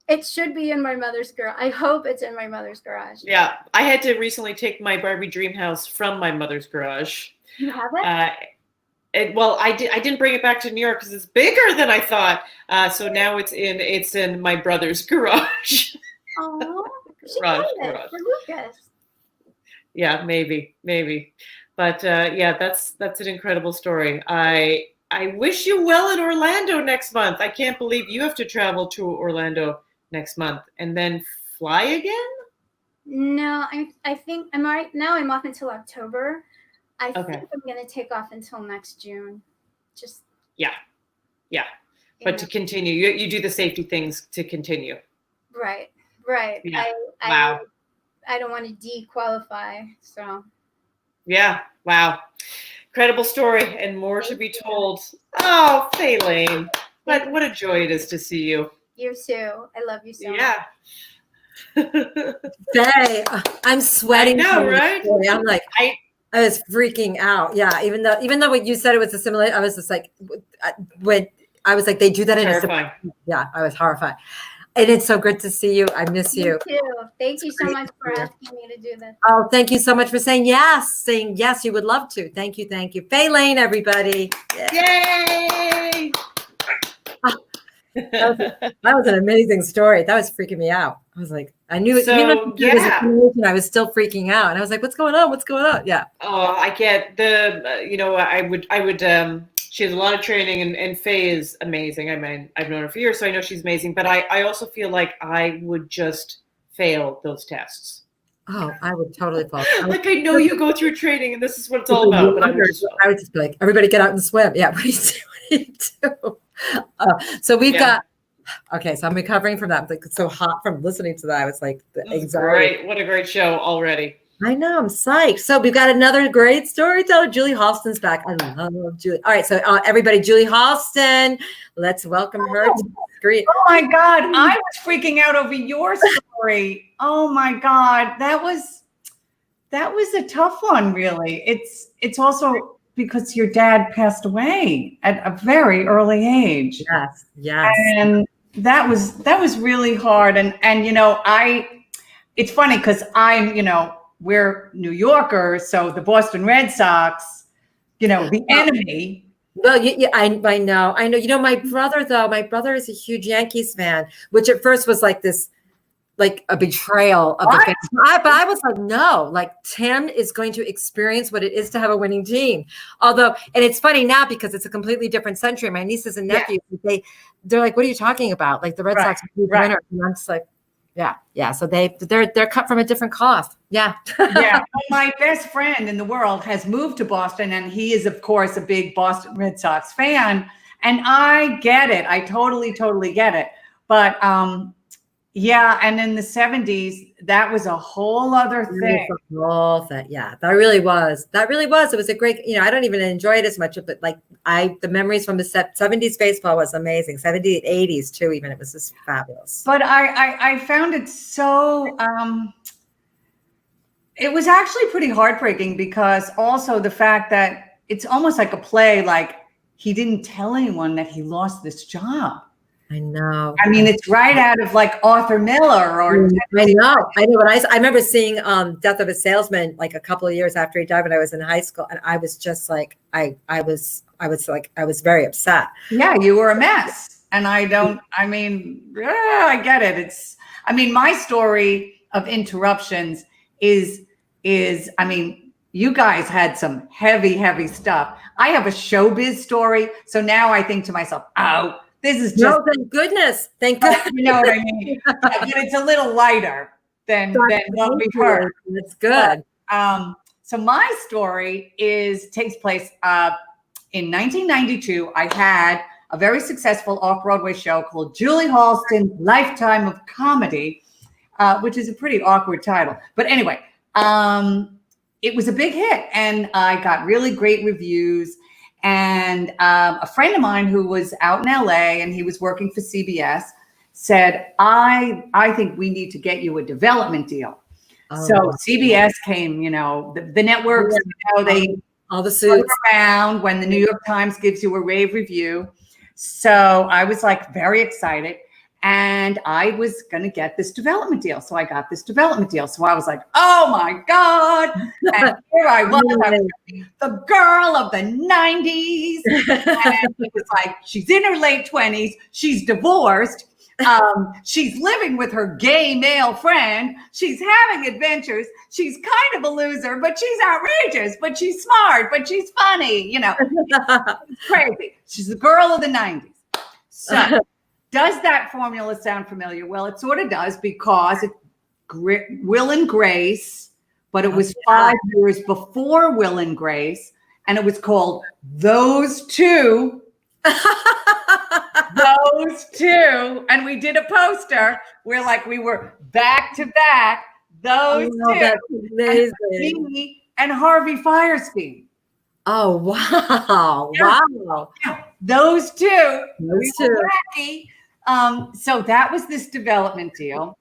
It should be in my mother's garage. I hope it's in my mother's garage. Yeah, I had to recently take my Barbie dream house from my mother's garage. You have it? I didn't bring it back to New York because it's bigger than I thought. So now it's in my brother's garage. Oh, she got it for Lucas. Yeah, maybe. But that's an incredible story. I wish you well in Orlando next month. I can't believe you have to travel to Orlando next month and then fly again? No, I think I'm all right. Now I'm off until October. I think I'm going to take off until next June. Just yeah. But to continue, you do the safety things to continue. Right. Yeah. I don't want to dequalify, so. Yeah, wow. Incredible story and more to be told. Oh, Faye Lane. What a joy it is to see you. You too. I love you so much. Yeah. Faye, I'm sweating. I know, right? I'm like, I was freaking out. Yeah, even though what you said it was a simulation, I was just like, when I was like, they do that in terrifying. Yeah, I was horrified. And it's so good to see you. I miss you. Me too. Thank you so much for asking me to do this. Oh, thank you so much for saying yes. You would love to. Thank you. Faye Lane, everybody. Yay! That was an amazing story. That was freaking me out. I was like, I knew it. I was still freaking out, and I was like, "What's going on?" Yeah. Oh, I get the. I would. She has a lot of training, and Faye is amazing. I mean, I've known her for years, so I know she's amazing. But I also feel like I would just fail those tests. Oh, I would totally fall. Like I know you go through traiting, and this is what it's all about. But I would just be like, everybody get out and swim. Yeah, what do you do? So we've got. Okay, so I'm recovering from that. Like, it's so hot from listening to that. I was like, the anxiety. Great! What a great show already. I know, I'm psyched. So we've got another great storyteller. Julie Halston's back. I love Julie. All right, so everybody, Julie Halston, let's welcome her to the screen. Oh my God, I was freaking out over your story. Oh my God, that was a tough one, really. It's also because your dad passed away at a very early age. Yes, yes. And that was really hard. And you know, it's funny because we're New Yorkers, so the Boston Red Sox, you know, the enemy. Well, yeah, I know. You know, my brother is a huge Yankees fan, which at first was like this, like a betrayal of the fans. But I was like, no, like Tim is going to experience what it is to have a winning team. Although, and it's funny now because it's a completely different century. My nieces and nephews, they're like, what are you talking about? Like the Red Sox are winner. And I'm just like, yeah. So they're cut from a different cloth. Yeah. Yeah. Well, my best friend in the world has moved to Boston, and he is, of course, a big Boston Red Sox fan. And I get it. I totally get it. But yeah, and in the 70s, that was a whole other thing. Yeah, that really was. It was a great, you know, I don't even enjoy it as much, but like the memories from the 70s baseball was amazing. 70s, 80s too, even. It was just fabulous. But I found it so, it was actually pretty heartbreaking because also the fact that it's almost like a play, like he didn't tell anyone that he lost this job. I know. I mean, it's right out of like Arthur Miller or. I know. But I remember seeing Death of a Salesman like a couple of years after he died when I was in high school, and I was just like, I was very upset. Yeah, you were a mess, and I get it. My story of Interruptions is you guys had some heavy stuff. I have a showbiz story, so now I think to myself, oh. This is just thank goodness. Thank goodness. You know what I mean? But it's a little lighter than what we've heard. That's good. But, so my story takes place in 1992. I had a very successful off-Broadway show called Julie Halston, Lifetime of Comedy, which is a pretty awkward title. But anyway, it was a big hit, and I got really great reviews. And a friend of mine who was out in LA and he was working for CBS said, I think we need to get you a development deal. Oh. So CBS came, you know, the networks, they all the suits around when the New York Times gives you a rave review. So I was like very excited. And I was going to get this development deal. So I got this development deal. So I was like, oh my God. And here I was the girl of the 90s. And it was like, she's in her late 20s. She's divorced. She's living with her gay male friend. She's having adventures. She's kind of a loser, but she's outrageous, but she's smart, but she's funny. You know, it's crazy. She's the girl of the 90s. So does that formula sound familiar? Well, it sort of does because it's Will and Grace, but it was 5 years before Will and Grace, and it was called Those Two. Those Two. And we did a poster where like we were back to back, Those Two. That's amazing. Me and Harvey Fierstein. Oh, wow. Yeah. Wow. Yeah. Those two. Those two. Were wacky. So that was this development deal.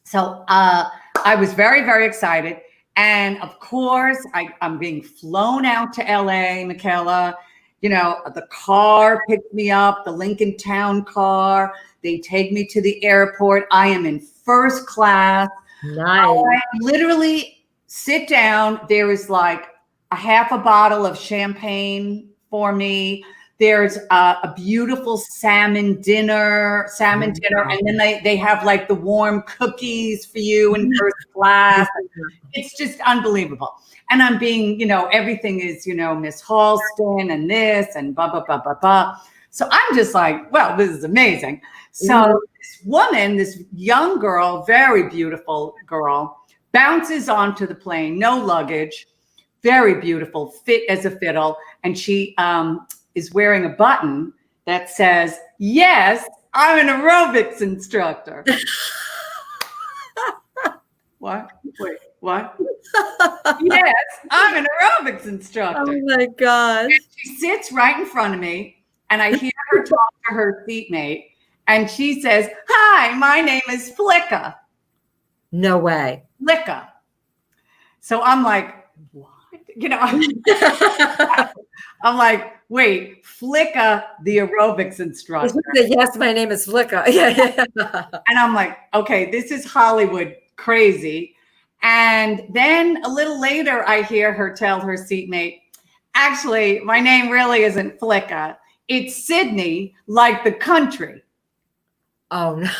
So I was very, very excited. And of course, I'm being flown out to LA, Michaela. You know, the car picked me up, the Lincoln Town car. They take me to the airport. I am in first class. Nice. I literally sit down. There is like a half a bottle of champagne for me. There's a beautiful salmon dinner, and then they have like the warm cookies for you in first class. It's just unbelievable. And I'm being, you know, everything is, you know, Miss Halston and this and blah, blah, blah, blah, blah. So I'm just like, well, this is amazing. So this woman, this young girl, very beautiful girl, bounces onto the plane, no luggage, very beautiful, fit as a fiddle. And she is wearing a button that says, yes, I'm an aerobics instructor. What? Wait, what? Yes, I'm an aerobics instructor. Oh my gosh. And she sits right in front of me, and I hear her talk to her seatmate, and she says, "Hi, my name is Flicka." No way. Flicka. So I'm like, what? You know, I'm like, wait, Flicka, the aerobics instructor. Yes, my name is Flicka. Yeah. And I'm like, okay, this is Hollywood crazy. And then a little later, I hear her tell her seatmate, actually, my name really isn't Flicka. It's Sydney, like the country. Oh no.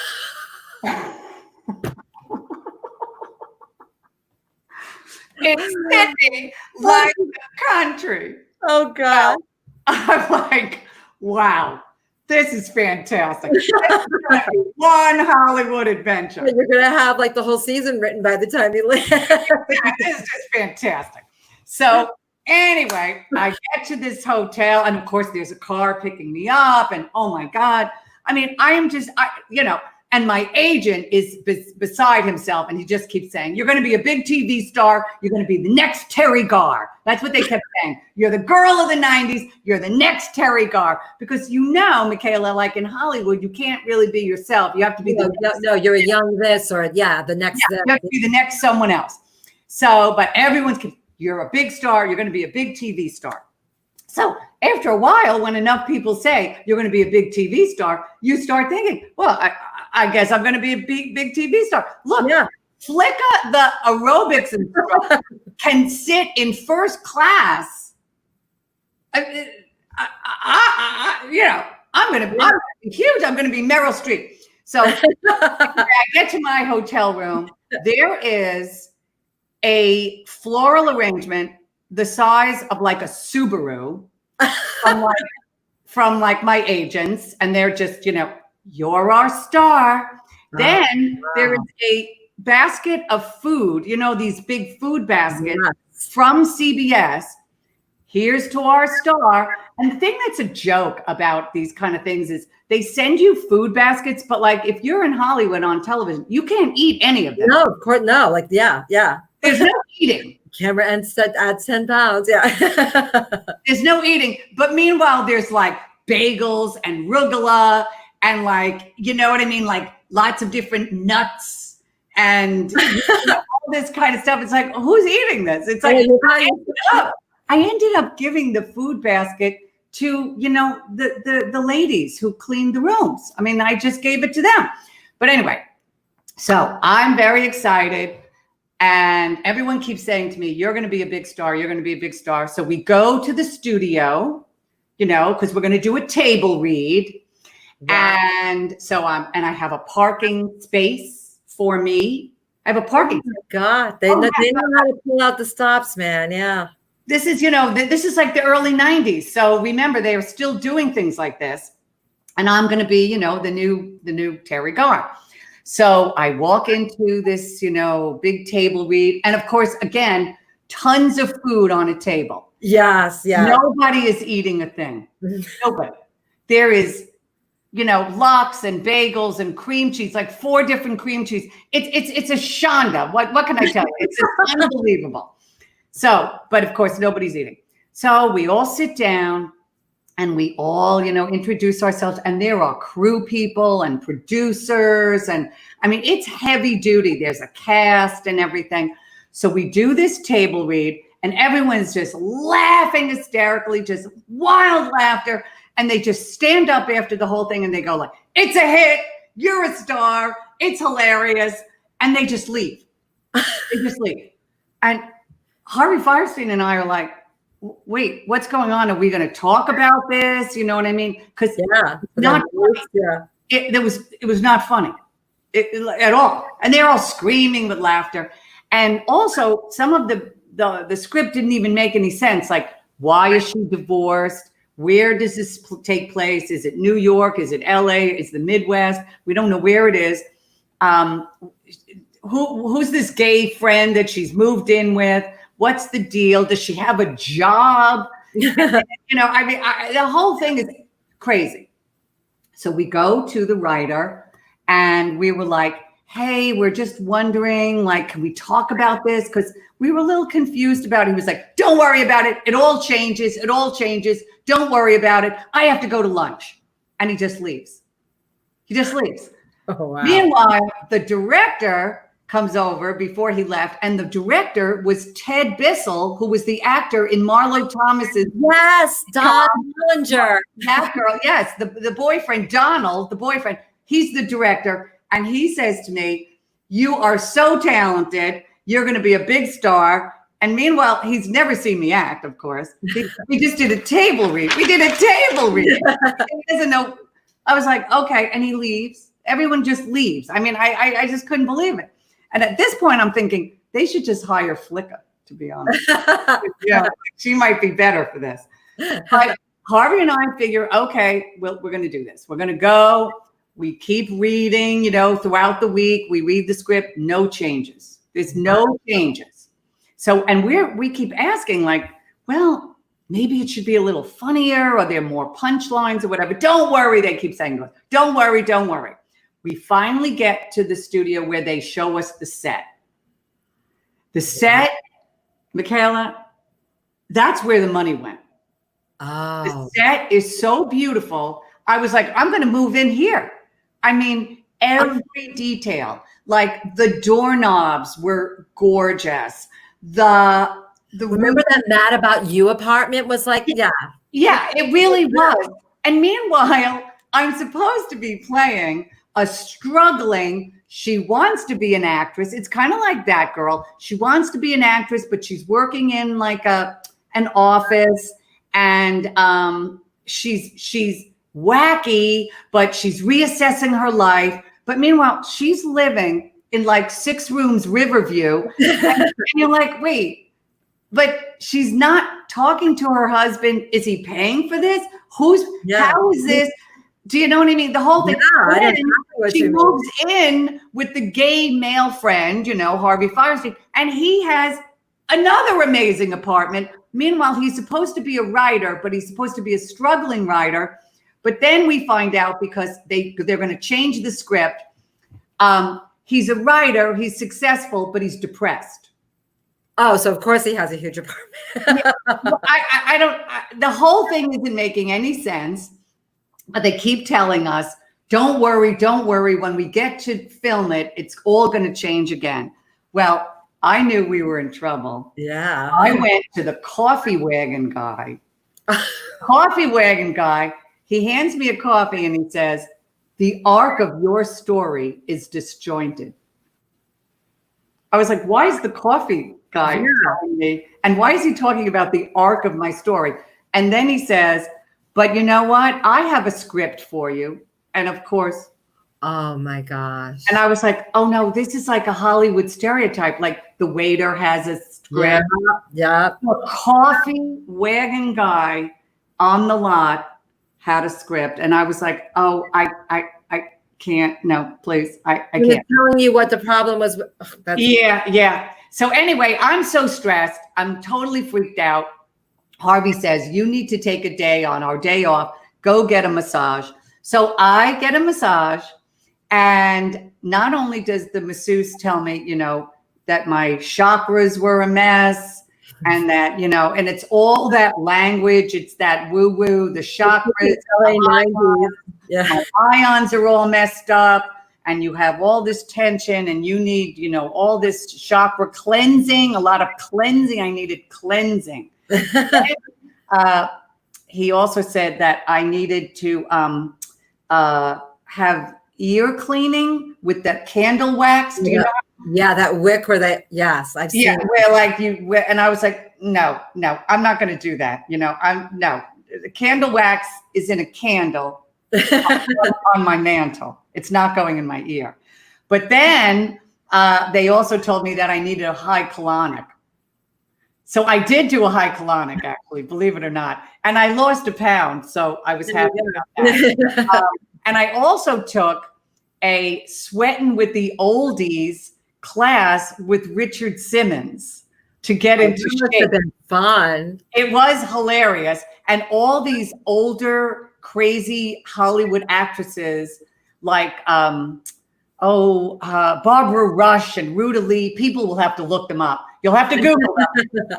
It's Sydney, like the country. Oh God. I'm like, wow, this is fantastic. This is gonna be one Hollywood adventure. You're gonna have like the whole season written by the time you leave. This is just fantastic. So anyway, I get to this hotel, and of course, there's a car picking me up, and oh my God. I mean, I am just, and my agent is beside himself, and he just keeps saying, you're going to be a big TV star. You're going to be the next Terry Garr. That's what they kept saying. You're the girl of the 90s. You're the next Terry Garr. Because Michaela, like in Hollywood, you can't really be yourself. You have to be you're a young this or the next. You have to be the next someone else. So, but you're a big star. You're going to be a big TV star. So after a while, when enough people say you're going to be a big TV star, you start thinking, well, I guess I'm going to be a big TV star. Look, Flicka, the aerobics instructor, can sit in first class. I'm going to be huge. I'm going to be Meryl Streep. So I get to my hotel room. There is a floral arrangement the size of like a Subaru from my agents, and they're just, you're our star. Then there is a basket of food, these big food baskets from CBS. Here's to our star. And the thing that's a joke about these kind of things is they send you food baskets, but like if you're in Hollywood on television, you can't eat any of them. No, of course, no. Like, yeah. There's no eating. Camera and adds 10 pounds. Yeah. There's no eating. But meanwhile, there's like bagels and arugula and like, you know what I mean? Like lots of different nuts and all this kind of stuff. It's like, who's eating this? It's like, I ended up giving the food basket to, the ladies who cleaned the rooms. I mean, I just gave it to them. But anyway, so I'm very excited. And everyone keeps saying to me, you're going to be a big star. You're going to be a big star. So we go to the studio, because we're going to do a table read. Wow. And so I have a parking space for me. I have a parking. Oh my God. They know how to pull out the stops, man. Yeah. This is, this is like the early 90s. So remember, they are still doing things like this. And I'm going to be, the new Terry Garr. So I walk into this, big table read. And of course, again, tons of food on a table. Yes. Yeah. Nobody is eating a thing. Nobody. There is, lox and bagels and cream cheese, like 4 different cream cheese. It's a shonda. What can I tell you? It's just unbelievable. So, but of course, nobody's eating. So we all sit down. And we all, introduce ourselves, and there are crew people and producers. And I mean, it's heavy duty. There's a cast and everything. So we do this table read, and everyone's just laughing hysterically, just wild laughter. And they just stand up after the whole thing and they go like, it's a hit. You're a star. It's hilarious. And they just leave. They just leave. And Harvey Fierstein and I are like, wait, what's going on? Are we going to talk about this? You know what I mean? Because it was not funny at all. And they're all screaming with laughter. And also some of the script didn't even make any sense. Like, why is she divorced? Where does this take place? Is it New York? Is it LA? Is the Midwest? We don't know where it is. Who's this gay friend that she's moved in with? What's the deal? Does she have a job? The whole thing is crazy. So we go to the writer and we were like, hey, we're just wondering, like, can we talk about this? Because we were a little confused about it. He was like, don't worry about it. It all changes. It all changes. Don't worry about it. I have to go to lunch. And he just leaves. He just leaves. Oh, wow. Meanwhile, the director comes over before he left, and the director was Ted Bissell, who was the actor in Marlo Thomas's. Yes, Don Dillinger. That girl, yes, the boyfriend, Donald, the boyfriend, he's the director. And he says to me, you are so talented. You're going to be a big star. And meanwhile, he's never seen me act, of course. We just did a table read. We did a table read. He doesn't know. I was like, okay. And he leaves. Everyone just leaves. I mean, I just couldn't believe it. And at this point, I'm thinking they should just hire Flicka, to be honest. Yeah, she might be better for this. But Harvey and I figure, okay, we're going to do this. We're going to go. We keep reading, throughout the week. We read the script. No changes. There's no changes. So, and we keep asking, like, well, maybe it should be a little funnier, or there are more punchlines or whatever. Don't worry, they keep saying, don't worry, don't worry. We finally get to the studio where they show us the set. The set, Michaela, that's where the money went. Oh. The set is so beautiful. I was like, I'm going to move in here. I mean, every detail, like the doorknobs were gorgeous. Remember that Mad About You apartment was like, yeah. Yeah, it really was. And meanwhile, I'm supposed to be playing a struggling, she wants to be an actress. It's kind of like that girl. She wants to be an actress, but she's working in like an office, and she's wacky, but she's reassessing her life. But meanwhile, she's living in like 6 rooms, Riverview. And you're like, wait, but she's not talking to her husband. Is he paying for this? How is this? Do you know what I mean? The whole thing. Yeah, she moves in with the gay male friend, Harvey Firestein, and he has another amazing apartment. Meanwhile, he's supposed to be a writer, but he's supposed to be a struggling writer. But then we find out, because they're going to change the script. He's a writer, he's successful, but he's depressed. Oh, so of course he has a huge apartment. The whole thing isn't making any sense. But they keep telling us, don't worry, don't worry. When we get to film it, it's all going to change again. Well, I knew we were in trouble. Yeah. I went to the coffee wagon guy. He hands me a coffee and he says, the arc of your story is disjointed. I was like, why is the coffee guy telling me? And why is he talking about the arc of my story? And then he says, but you know what? I have a script for you. And of course. Oh my gosh. And I was like, oh no, this is like a Hollywood stereotype. Like the waiter has a script. Yeah. A coffee wagon guy on the lot had a script. And I was like, oh, I can't. No, please. I can't. Telling you what the problem was. Yeah. So anyway, I'm so stressed. I'm totally freaked out. Harvey says, you need to take a day on our day off, go get a massage. So I get a massage, and not only does the masseuse tell me, that my chakras were a mess, and that, and it's all that language. It's that woo-woo, the chakras, my ions are all messed up, and you have all this tension, and you need, all this chakra cleansing, a lot of cleansing. I needed cleansing. He also said that I needed to have ear cleaning with that candle wax. Do you know? Yeah, that wick where I've seen it. Where like and I was like, no, I'm not going to do that. The candle wax is in a candle on my mantle. It's not going in my ear. But then they also told me that I needed a high colonic. So I did do a high colonic, actually, believe it or not. And I lost 1 pound. So I was happy about that. And I also took a Sweatin' with the Oldies class with Richard Simmons to get into shape. Must have been fun. It was hilarious. And all these older, crazy Hollywood actresses like Barbara Rush and Ruta Lee. People will have to look them up. You'll have to Google them.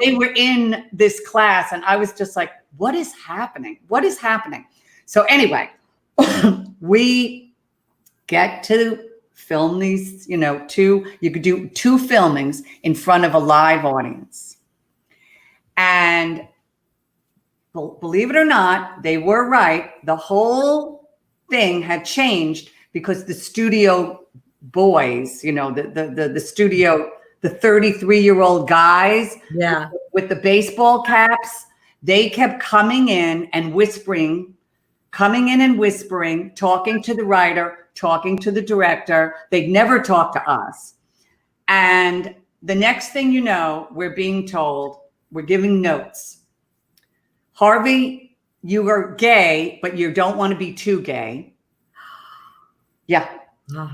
They were in this class, and I was just like, what is happening? What is happening? So anyway, we get to film these, you could do 2 filmings in front of a live audience. And believe it or not, they were right. The whole thing had changed because the studio boys, the studio, the 33-year-old guys with the baseball caps, they kept coming in and whispering, talking to the writer, talking to the director. They'd never talk to us. And the next thing you know, we're being told, we're giving notes. Harvey, you are gay, but you don't want to be too gay. Yeah.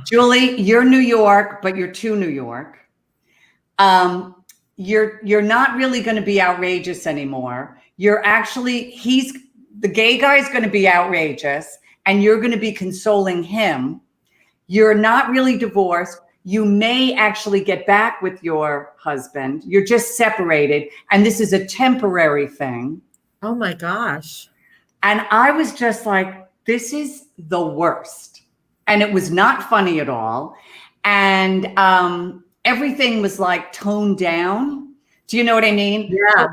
Julie, you're New York, but you're too New York. You're not really going to be outrageous anymore. The gay guy is going to be outrageous, and you're going to be consoling him. You're not really divorced. You may actually get back with your husband. You're just separated, and this is a temporary thing. Oh my gosh. And I was just like, this is the worst. And it was not funny at all. And everything was like toned down. Do you know what I mean? Yeah.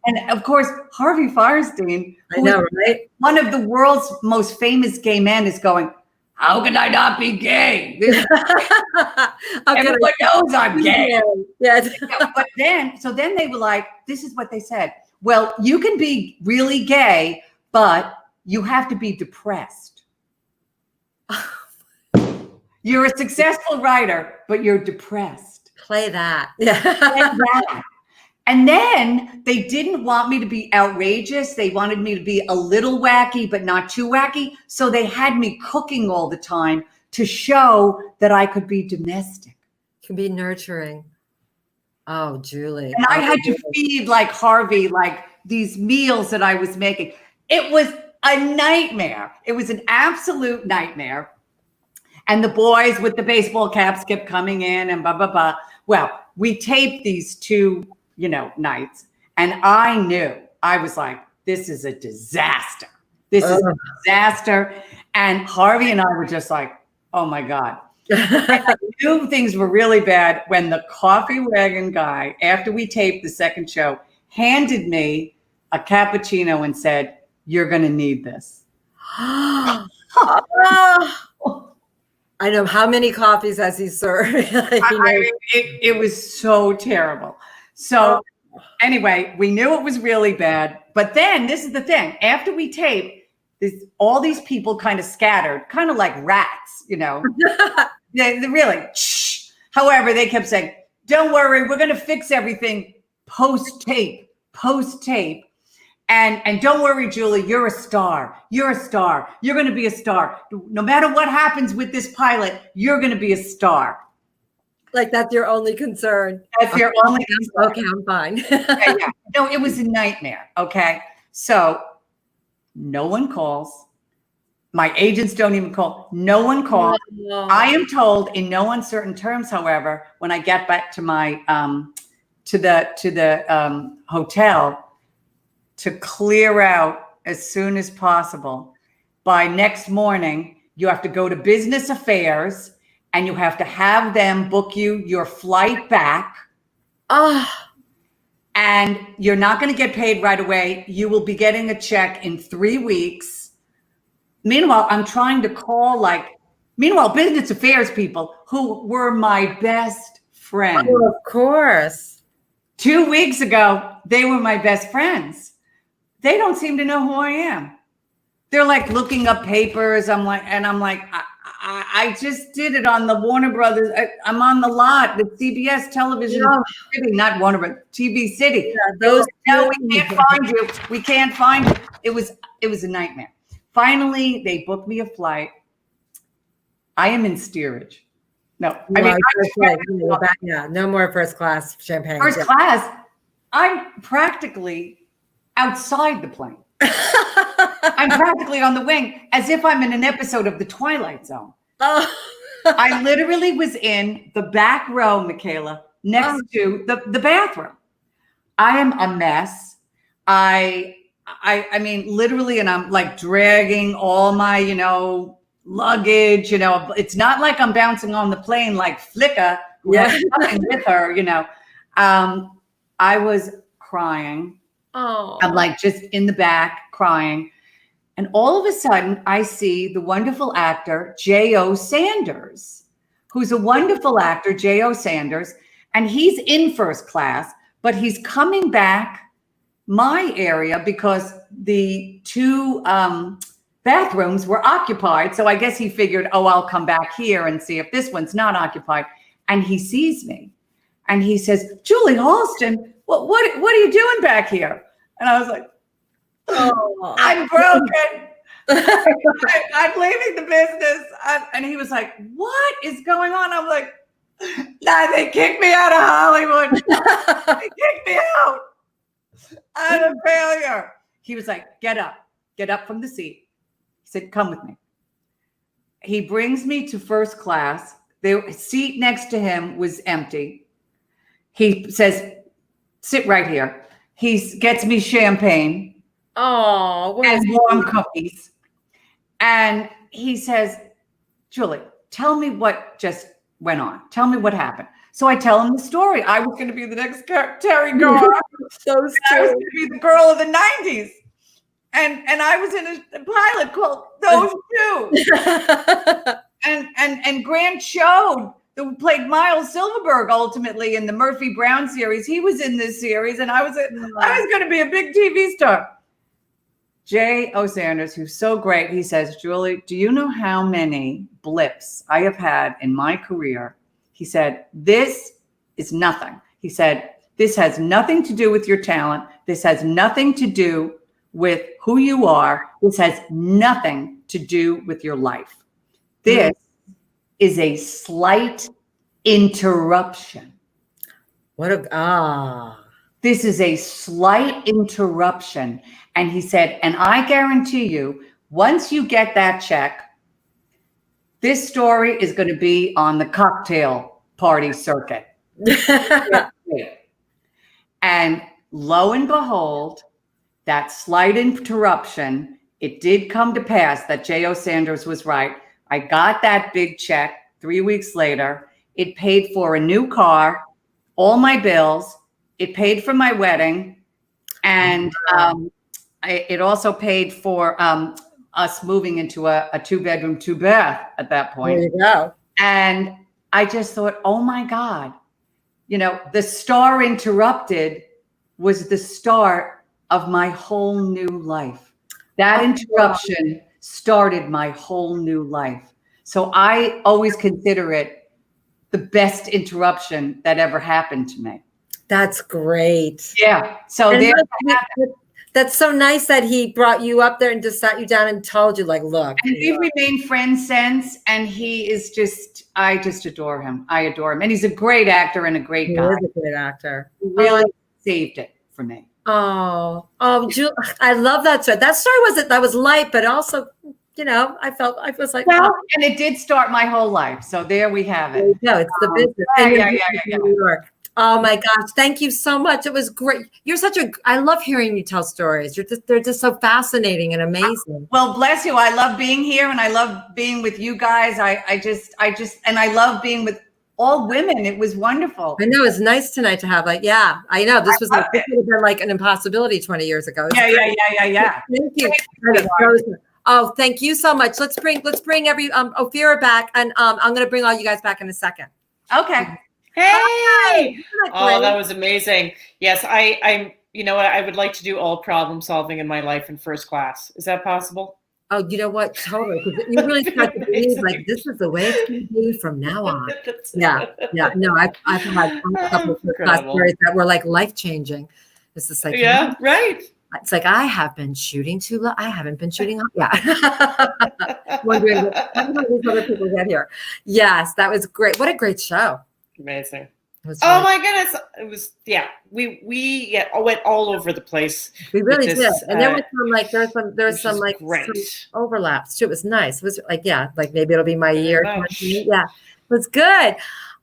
And of course, Harvey Fierstein, I know, right? one of the world's most famous gay men, is going, how can I not be gay? Everyone knows I'm gay. Yes. But then they were like, this is what they said. Well, you can be really gay, but you have to be depressed. You're a successful writer, but you're depressed. Play that. Play that. And then they didn't want me to be outrageous. They wanted me to be a little wacky, but not too wacky. So they had me cooking all the time to show that I could be domestic. Can be nurturing. Oh, Julie. And I had to feed like Harvey, like these meals that I was making. It was a nightmare. It was an absolute nightmare. And the boys with the baseball caps kept coming in and blah, blah, blah. Well, we taped these 2, nights. And I knew, I was like, this is a disaster. This is a disaster. And Harvey and I were just like, oh my God. I knew things were really bad when the coffee wagon guy, after we taped the second show, handed me a cappuccino and said, you're going to need this. I know. How many coffees has he served? It was so terrible. So anyway, we knew it was really bad. But then this is the thing. After we taped, all these people kind of scattered, kind of like rats, they really. Shh. However, they kept saying, don't worry, we're going to fix everything post-tape. And don't worry, Julie, you're a star. You're a star. You're going to be a star. No matter what happens with this pilot, you're going to be a star. Like that's your only concern. That's your only concern. Okay, I'm fine. Yeah. No, it was a nightmare. Okay. So no one calls. My agents don't even call. No one calls. No. I am told in no uncertain terms, however, when I get back to my to the hotel, to clear out as soon as possible. By next morning, you have to go to business affairs and you have to have them book you your flight back. And you're not going to get paid right away. You will be getting a check in 3 weeks. Meanwhile, I'm trying to call business affairs people who were my best friends. Oh, of course. 2 weeks ago, they were my best friends. They don't seem to know who I am. They're like looking up papers. I'm like, I just did it on the Warner Brothers. I'm on the lot, the CBS television city, not Warner, but TV City. Yeah, no, we can't find you. We can't find you. It was a nightmare. Finally, they booked me a flight. I am in steerage. No, no more first class champagne. First class. I'm practically outside the plane. I'm practically on the wing, as if I'm in an episode of The Twilight Zone. Oh. I literally was in the back row, Michaela, next to the bathroom. I am a mess. I mean, literally, and I'm like dragging all my, luggage, it's not like I'm bouncing on the plane like Flicka, with her, I was crying. Oh, I'm like just in the back crying. And all of a sudden I see the wonderful actor, J.O. Sanders, who's a wonderful actor, J.O. Sanders, and he's in first class, but he's coming back my area because the two bathrooms were occupied. So I guess he figured, I'll come back here and see if this one's not occupied. And he sees me and he says, Julie Halston, what are you doing back here? And I was like, I'm broken. I'm leaving the business. And he was like, what is going on? I'm like, nah, they kicked me out of Hollywood. They kicked me out. I'm a failure. He was like, get up from the seat. He said, come with me. He brings me to first class. The seat next to him was empty. He says, sit right here. He gets me champagne and warm cookies. And he says, Julie, tell me what just went on. Tell me what happened. So I tell him the story. I was going to be the next Terry Garr. I was going to be the girl of the 90s. And I was in a pilot called Those Two. and Grant Chode, who played Miles Silverberg ultimately in the Murphy Brown series. He was in this series, and I was going to be a big TV star. J.O. Sanders, who's so great, he says, Julie, do you know how many blips I have had in my career? He said, this is nothing. He said, this has nothing to do with your talent. This has nothing to do with who you are. This has nothing to do with your life. This is a slight interruption. This is a slight interruption. And he said, and I guarantee you, once you get that check, this story is going to be on the cocktail party circuit. And lo and behold, that slight interruption, it did come to pass that J.O. Sanders was right. I got that big check 3 weeks later. It paid for a new car, all my bills. It paid for my wedding. And it also paid for us moving into a 2-bedroom, 2-bath at that point. There you go. And I just thought, oh my God, the star interrupted was the start of my whole new life. That interruption started my whole new life. So I always consider it the best interruption that ever happened to me. That's great. Yeah. So that's so nice that he brought you up there and just sat you down and told you, like, look. And we've remained friends since, and he is I just adore him. I adore him. And he's a great actor and a great guy. He is a great actor. He really saved it for me. Julie, I love that story. That story was light, but also, I was like, well, and it did start my whole life. So there we have it. No, it's the business. Yeah. New York. Oh my gosh. Thank you so much. It was great. I love hearing you tell stories. They're just so fascinating and amazing. Well, bless you. I love being here and I love being with you guys. And I love being with all women. It was wonderful. I know it's nice tonight to have I know this would have been like an impossibility 20 years ago. Yeah. Thank you. Oh, thank you so much. Let's bring Ophira back, and I'm going to bring all you guys back in a second. Okay. Hey! Oh, that was amazing. Yes, I'm. You know what? I would like to do all problem solving in my life in first class. Is that possible? Oh, you know what? Totally. Because you really start to believe like this is the way it's going to be from now on. Yeah. No, I've had a couple of class stories that were like life changing. It's just like right. It's like I have been shooting too low. I haven't been shooting up. Yeah. Wondering how do these other people get here? Yes, that was great. What a great show. Amazing. was Oh really- my goodness. It was, yeah, we went all over the place. we really with did. this, And there was some like, there's which some is like great. some overlaps too. It was nice. It was like, yeah, like maybe it'll be my Very year. much. Yeah, it was good.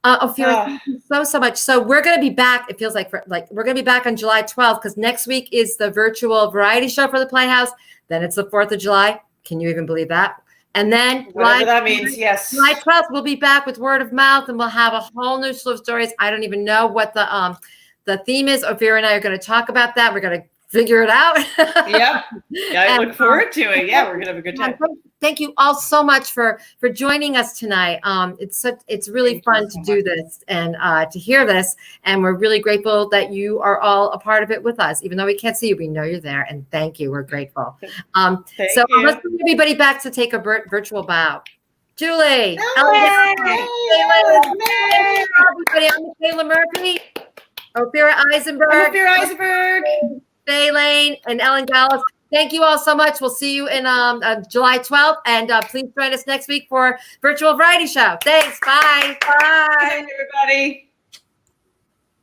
Ophira, Ah. thank you so much. So we're going to be back. It feels like we're going to be back on July 12th because next week is the virtual variety show for the Playhouse. Then it's the 4th of July. Can you even believe that? And then Whatever that means, yes. July 12th, we'll be back with word of mouth, and we'll have a whole new slew of stories. I don't even know what the theme is. Ophira and I are going to talk about that. We're going to figure it out. Yep. Yeah, I look forward to it. Yeah, we're gonna have a good time. Thank you all so much for joining us tonight. It's really Thank fun you so to do much. this and to hear this, and we're really grateful that you are all a part of it with us. Even though we can't see you, we know you're there, and thank you. We're grateful. Thank So you. let's bring everybody back to take a virtual bow. Julie, Yay! everybody, I'm Michaela Murphy, Ophira Eisenberg, Ophira Eisenberg. Faye Lane, and Ellen Gallos. Thank you all so much. We'll see you in July 12th, and please join us next week for virtual variety show. Thanks. Bye. Bye, everybody.